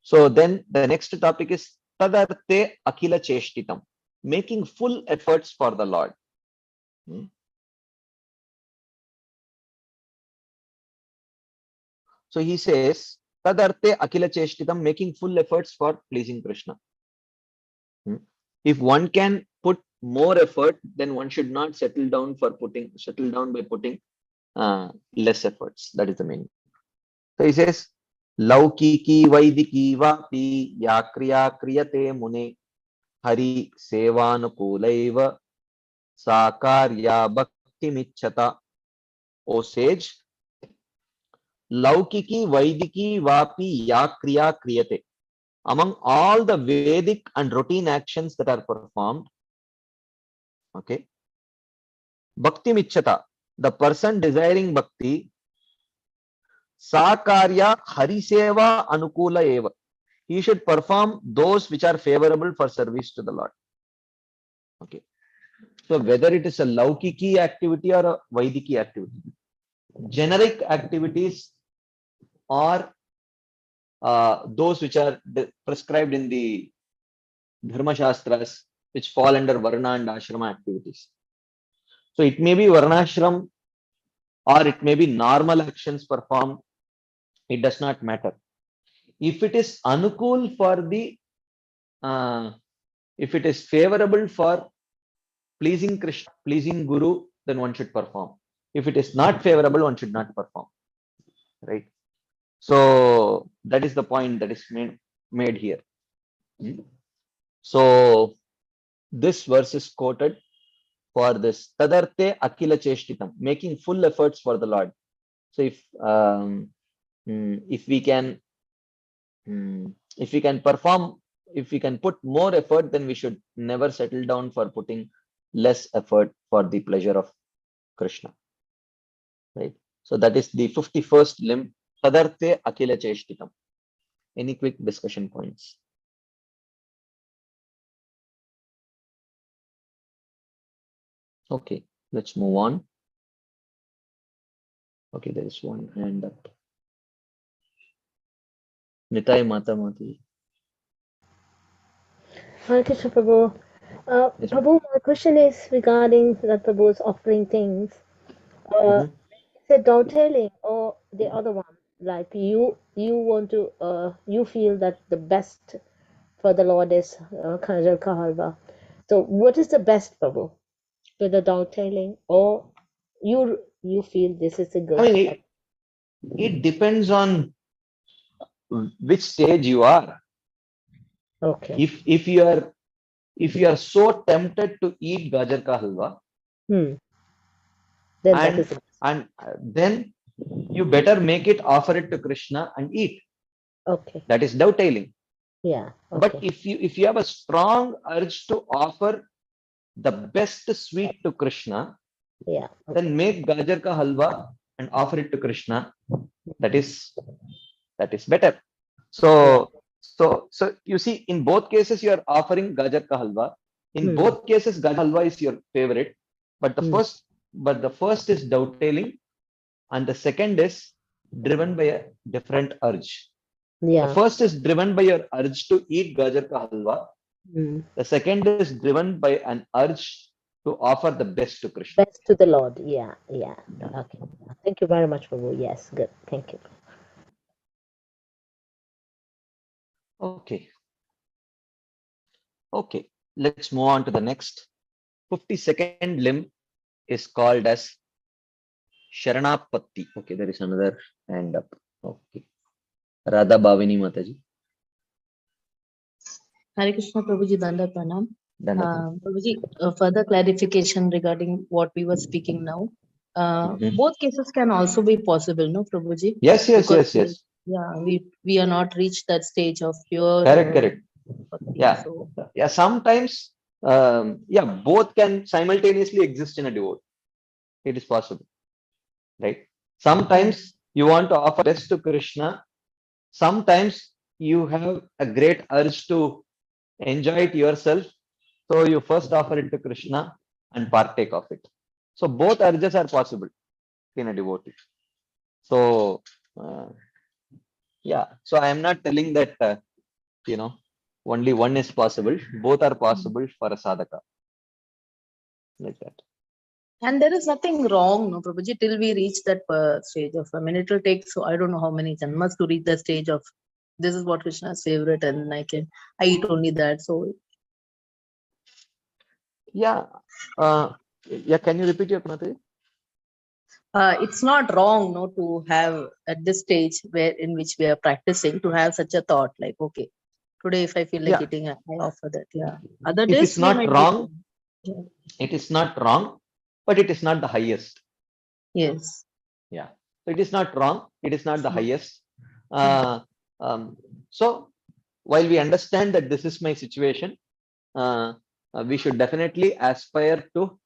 so then the next topic is Tadarte Akila Cheshtitam, making full efforts for the Lord. So he says, Tadarte Akila Cheshtitam, making full efforts for pleasing Krishna. If one can put more effort, then one should not settle down by putting less efforts. That is the meaning. So he says, Laukiki Vaidiki Vapi Yakriya Kriyate Mune Hari Sevanukulaiva Sakarya Bhakti Michata. O sage, Laukiki Vaidiki Vapi Yakriya Kriyate. Among all the Vedic and routine actions that are performed, okay, Bhakti Michata, the person desiring Bhakti, Sakarya Hariseva Anukula Eva. He should perform those which are favorable for service to the Lord. Okay. So whether it is a Laukiki activity or a Vaidiki activity, generic activities or those which are prescribed in the Dharma Shastras, which fall under Varna and Ashrama activities. So it may be Varnashram or it may be normal actions performed. It does not matter. If it is anukul for the, if it is favorable for pleasing Krishna, pleasing Guru, then one should perform. If it is not favorable, one should not perform. Right. So that is the point that is made here. So this verse is quoted for this Tadarte Akila Cheshtitam, making full efforts for the Lord. So if we can perform, if we can put more effort, then we should never settle down for putting less effort for the pleasure of Krishna. Right. So that is the 51st limb, Tadarte Akila Cheshtitam. Any quick discussion points? Okay, let's move on. Okay, there is one hand up. Nitai Mata Mati. Hare Krishna Prabhu. Yes, Prabhu, my question is regarding that Prabhu's offering things. Is it dovetailing or the other one? Like you want to, you feel that the best for the Lord is Kajal Kahalva. So what is the best, Prabhu? Whether dovetailing or you feel this is a good? I mean, it depends on which stage you are. Okay. If you are so tempted to eat gajar ka halwa, Then that is and then you better make it, offer it to Krishna and eat. okay. That is dovetailing. Yeah. Okay. But if you have a strong urge to offer the best sweet to Krishna, yeah. Okay. then make gajar ka halwa and offer it to Krishna. That is better. So you see, in both cases you are offering gajar ka halwa. In both cases, gajar halwa is your favorite, but the first is dovetailing, and the second is driven by a different urge. Yeah. The first is driven by your urge to eat gajar ka halwa. The second is driven by an urge to offer the best to Krishna. Best to the Lord. Yeah. Okay. Thank you very much, Prabhu. Yes, good. Thank you. Okay. Let's move on to the next. 52nd limb is called as Sharanapatti. Okay, there is another hand up. Okay. Radha Bhavini Mataji. Hare Krishna Prabhuji, Danda Pranam. Dandatam. Prabhuji, further clarification regarding what we were speaking now. Both cases can also be possible, no, Prabhuji? Yes. Yeah, we are not reached that stage of pure. Correct. Bhakti, Yeah. so. Yeah. Sometimes, both can simultaneously exist in a devotee. It is possible, right? Sometimes you want to offer best to Krishna. Sometimes you have a great urge to enjoy it yourself. So you first offer it to Krishna and partake of it. So both urges are possible in a devotee. So so I am not telling that only one is possible. Both are possible for a sadhaka, like that. And there is nothing wrong, no, Prabhuji, till we reach that stage of, it will take, so I don't know how many janmas to reach the stage of, this is what Krishna's favorite and I eat only that. So. Yeah. Can you repeat your Mataji? It's not wrong, no, to have at this stage in which we are practicing to have such a thought like, okay, today if I feel like eating, I offer that. Yeah. Other days it's not wrong. It is not wrong, but it is not the highest. Yes. Yeah. So it is not wrong. It is not the highest. So while we understand that this is my situation, we should definitely aspire to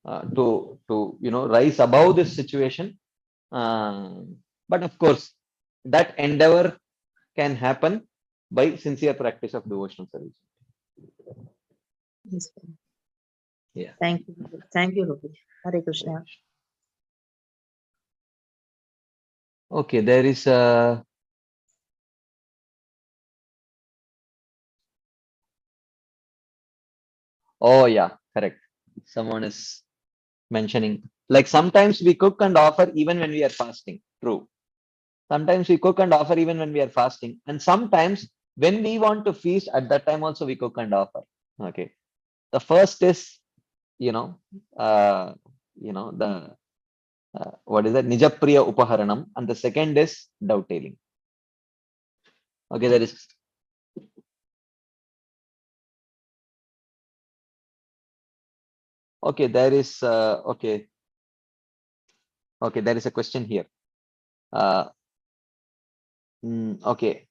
rise above this situation. But of course, that endeavor can happen by sincere practice of devotional service. Yes. Yeah. Thank you. Thank you, Rupi. Hare Krishna. Okay, there is a oh yeah, correct. Someone is mentioning like sometimes we cook and offer even when we are fasting. True. Sometimes we cook and offer even when we are fasting, and sometimes when we want to feast at that time also we cook and offer. Okay. The first is you know the what is that Nijapriya Upaharanam, and the second is dovetailing. Okay, there is okay, there is okay, there is a question here. Uh, okay.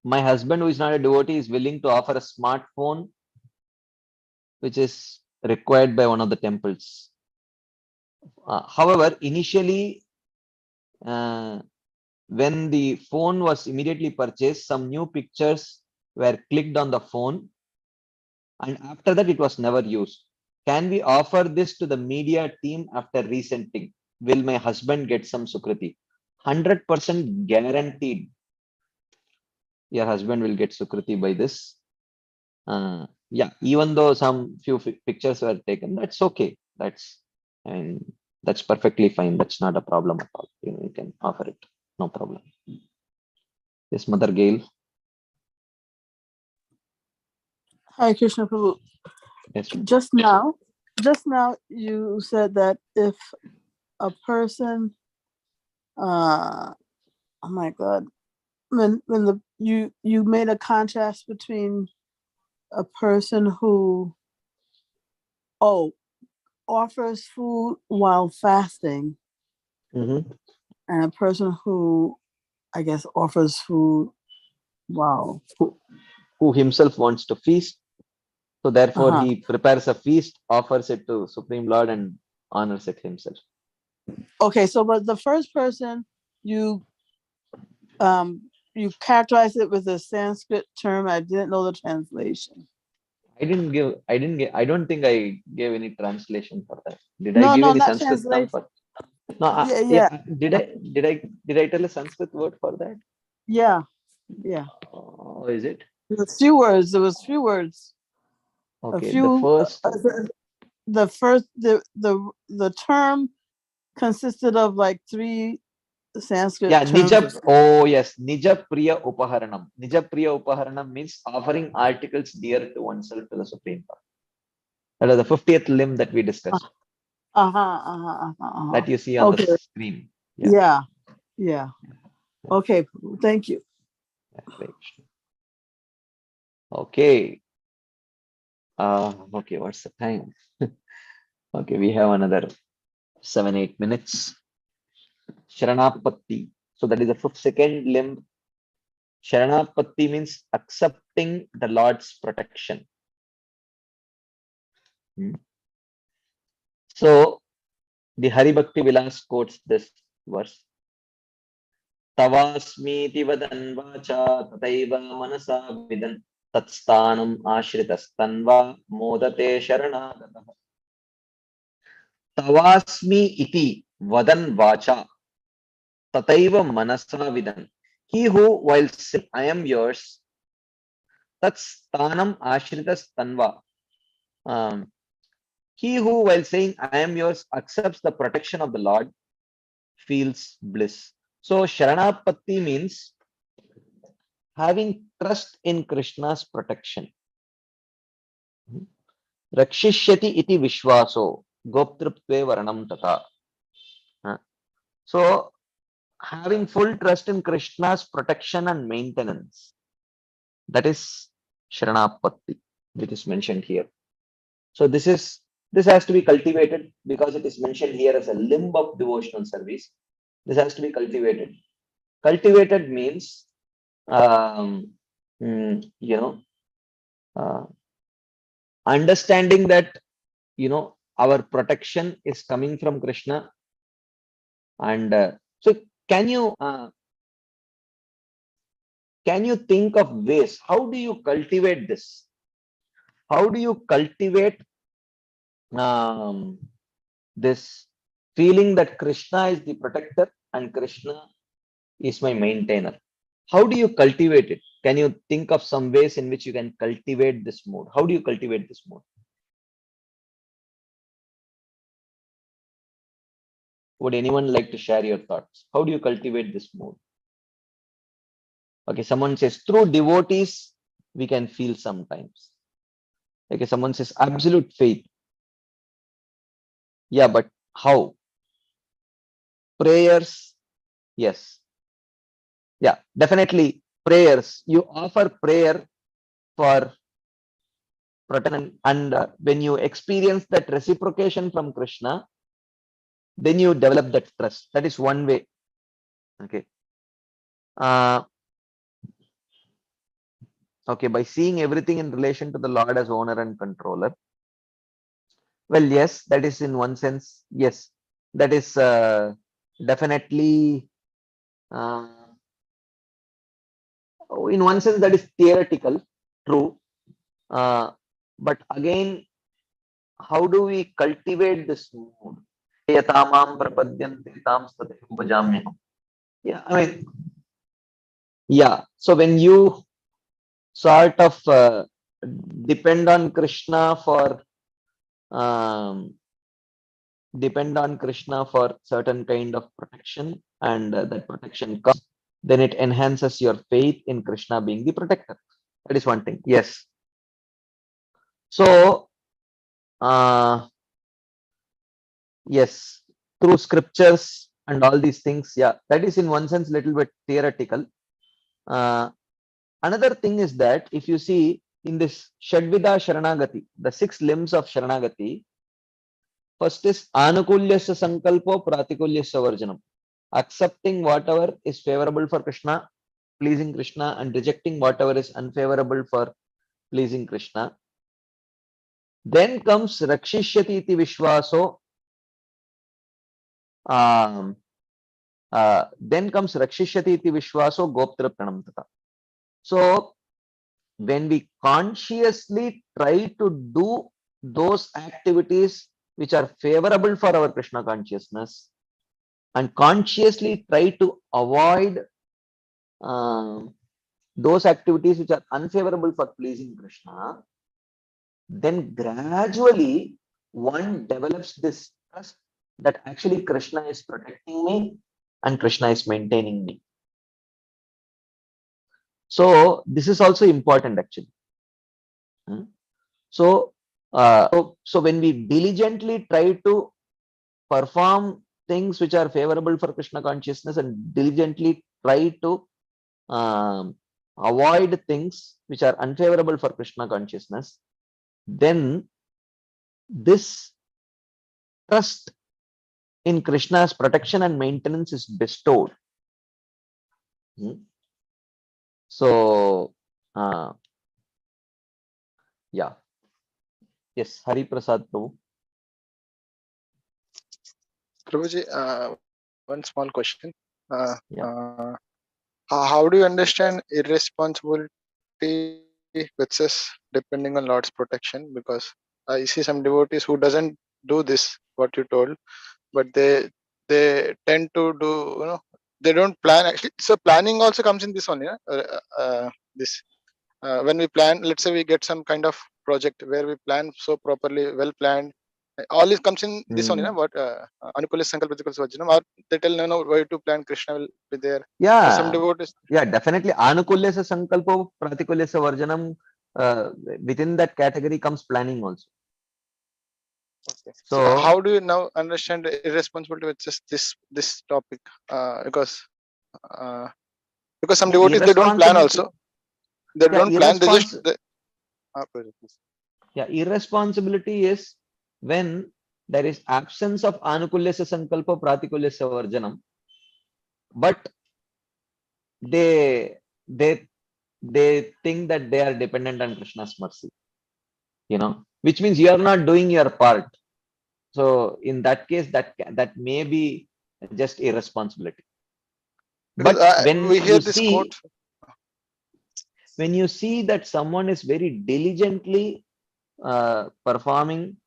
My husband, who is not a devotee, is willing to offer a smartphone which is required by one of the temples. However, initially, when the phone was immediately purchased, some new pictures were clicked on the phone, and after that, it was never used. Can we offer this to the media team after resenting? Will my husband get some sukriti? 100% guaranteed your husband will get sukriti by this. Yeah, even though some few pictures were taken, that's okay. And that's perfectly fine. That's not a problem at all. You can offer it, no problem. Yes, Mother Gail. Hi, Krishna Prabhu. Yes. Just now, you said that if a person, oh my God, when you made a contrast between a person who offers food while fasting Mm-hmm. and a person who, I guess, offers food while Who himself wants to feast, so therefore he prepares a feast, offers it to Supreme Lord, and honors it himself. Okay, so but the first person you characterize it with a Sanskrit term. I didn't know the translation. I don't think I gave any translation for that. Did I No, give no, any not Sanskrit term translation. for? No, Yeah. did I tell a Sanskrit word for that? Yeah. Oh, is it? There was few words. Okay, A few. The term consisted of like 3 Sanskrit terms. Oh yes, Nija Priya Upaharanam. Nija Priya Upaharanam means offering articles dear to oneself to the Supreme Lord. That is the 50th limb that we discussed. That you see on the screen. Yeah. Okay, thank you. Okay. Okay, what's the time? Okay, we have another 7-8 minutes. Sharanapatti. So that is the second limb. Sharanapatti means accepting the Lord's protection. So the Hari Bhakti Vilas quotes this verse. Tavasmiti vadan vacha tataiva manasa vidan tatstanam ashritas modate sharanagataha. Tavasmi iti vadan vacha tataiva manasa vidan. He who while saying I am yours, tatstanam ashritas tanva. He who while saying I am yours accepts the protection of the Lord feels bliss. So Sharanapatti means having trust in Krishna's protection. Rakshishyati iti vishwaso goptruptve varanam tata. So having full trust in Krishna's protection and maintenance, that is Sharanapatti, which is mentioned here. So this has to be cultivated because it is mentioned here as a limb of devotional service. This has to be cultivated. Cultivated means understanding that our protection is coming from Krishna, and so can you think of ways? How do you cultivate this? How do you cultivate this feeling that Krishna is the protector and Krishna is my maintainer. How do you cultivate it? Can you think of some ways in which you can cultivate this mood? How do you cultivate this mood? Would anyone like to share your thoughts? How do you cultivate this mood? Okay, someone says through devotees, we can feel sometimes. Okay, someone says absolute faith. Yeah, but how? Prayers, yes. Yeah, definitely prayers. You offer prayer for protection, and when you experience that reciprocation from Krishna, then you develop that trust. That is one way. Okay. Okay, by seeing everything in relation to the Lord as owner and controller. Well, yes, that is in one sense, yes, that is definitely, in one sense, that is theoretical, true. But again, how do we cultivate this mood? Yatamam prapadyante tam stateh upajamyaham. Yeah, I mean, yeah. So when you sort of depend on Krishna for certain kind of protection, and that protection comes, then it enhances your faith in Krishna being the protector. That is one thing. Yes. So, yes, through scriptures and all these things, yeah, that is in one sense little bit theoretical. Another thing is that if you see in this Shadvida Sharanagati, the 6 limbs of Sharanagati, first is Anukulyasya Sankalpo Pratikulyasya Varjanam. Accepting whatever is favorable for Krishna, pleasing Krishna, and rejecting whatever is unfavorable for pleasing Krishna. Then comes Rakshishyati iti Vishwaso. Then comes Rakshishyati iti Vishwaso Goptra Pranam Tata. So, when we consciously try to do those activities which are favorable for our Krishna consciousness, and consciously try to avoid those activities which are unfavorable for pleasing Krishna, then gradually one develops this trust that actually Krishna is protecting me and Krishna is maintaining me. So this is also important actually. So when we diligently try to perform things which are favorable for Krishna consciousness and diligently try to avoid things which are unfavorable for Krishna consciousness, then this trust in Krishna's protection and maintenance is bestowed. So, yeah. Yes, Hari Prasad Prabhu. Prabhuji, one small question. Yeah. How do you understand irresponsibility versus depending on Lord's protection? Because I see some devotees who doesn't do this, what you told, but they tend to do, they don't plan actually. So planning also comes in this one, yeah. This when we plan, let's say we get some kind of project where we plan so properly, well planned. All this comes in this one, what Anukulis Sankalpa Vajjanam, or they tell no, why to plan, Krishna will be there. Yeah. Some devotees. Yeah, definitely. Anukulyasya Sankalpa Pratikulyasya Varjanam, within that category comes planning also. Okay. So how do you now understand irresponsibility with just this topic? Because some devotees, they don't plan also. They don't plan. They just. Yeah, irresponsibility is when there is absence of Anukulyasya Sankalpa Pratikulyasya Varjanam, but they think that they are dependent on Krishna's mercy, which means you are not doing your part. So in that case, that may be just irresponsibility. Because but when we hear you this see, quote, when you see that someone is very diligently performing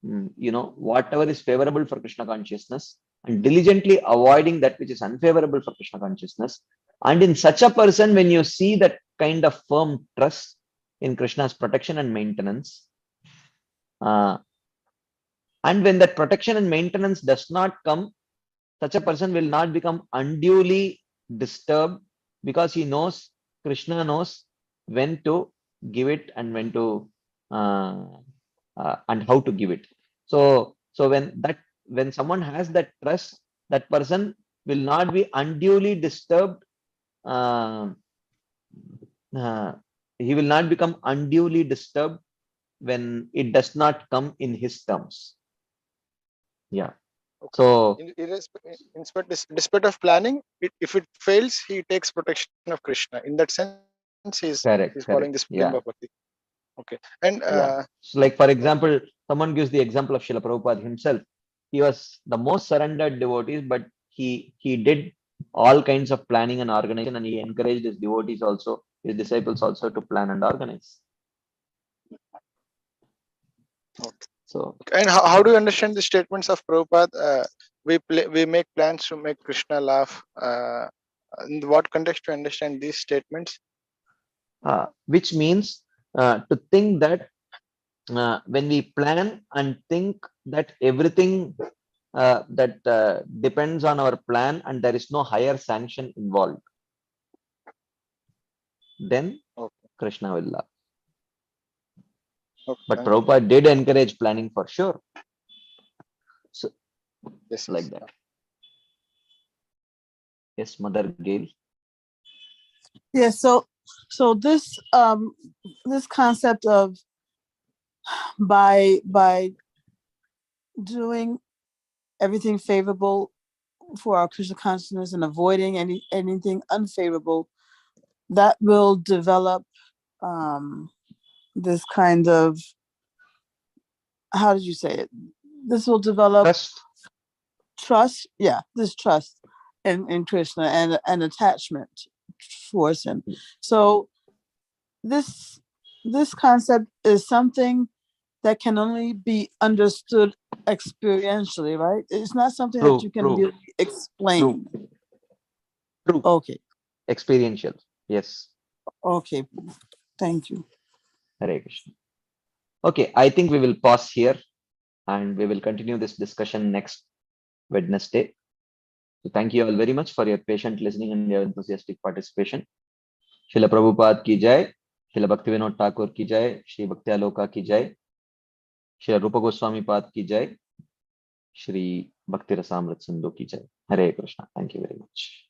whatever is favorable for Krishna consciousness and diligently avoiding that which is unfavorable for Krishna consciousness. And in such a person, when you see that kind of firm trust in Krishna's protection and maintenance, and when that protection and maintenance does not come, such a person will not become unduly disturbed, because he knows, Krishna knows when to give it and when to and how to give it. So when someone has that trust, that person will not be unduly disturbed. He will not become unduly disturbed when it does not come in his terms. Yeah. Okay. So Despite of planning, if it fails, he takes protection of Krishna. In that sense, he's correct. following this Yeah. limb of Bhakti. Okay. And Yeah. So like, for example, someone gives the example of Srila Prabhupada himself. He was the most surrendered devotee, but he did all kinds of planning and organization, and he encouraged his devotees also, his disciples also, to plan and organize. okay. So, And how do you understand the statements of Prabhupada? We make plans to make Krishna laugh. In what context to understand these statements? which means to think that when we plan and think that everything that depends on our plan and there is no higher sanction involved, then Okay. Krishna will love. Okay. But Thank you. Prabhupada did encourage planning for sure. So, Yes. like that. Yes, Mother Gail. Yeah, so this this concept of by doing everything favorable for our Krishna consciousness and avoiding anything unfavorable, that will develop this kind of, how did you say it? This will develop trust. Yeah, this trust in Krishna and an attachment towards him. So this concept is something that can only be understood experientially, right? It's not something that you can really explain. True. Okay. Experiential. Yes. Okay. Thank you. Hare Krishna. Okay, I think we will pause here and we will continue this discussion next Wednesday. So thank you all very much for your patient listening and your enthusiastic participation. Srila Prabhupada ki jai, Srila Bhaktivinoda Thakur ki jai, Shri Bhakti Aloka ki jai, Srila Rupa Goswami Pad ki jai, Shri Bhakti Rasamrit Sindhu ki jai. Hare Krishna. Thank you very much.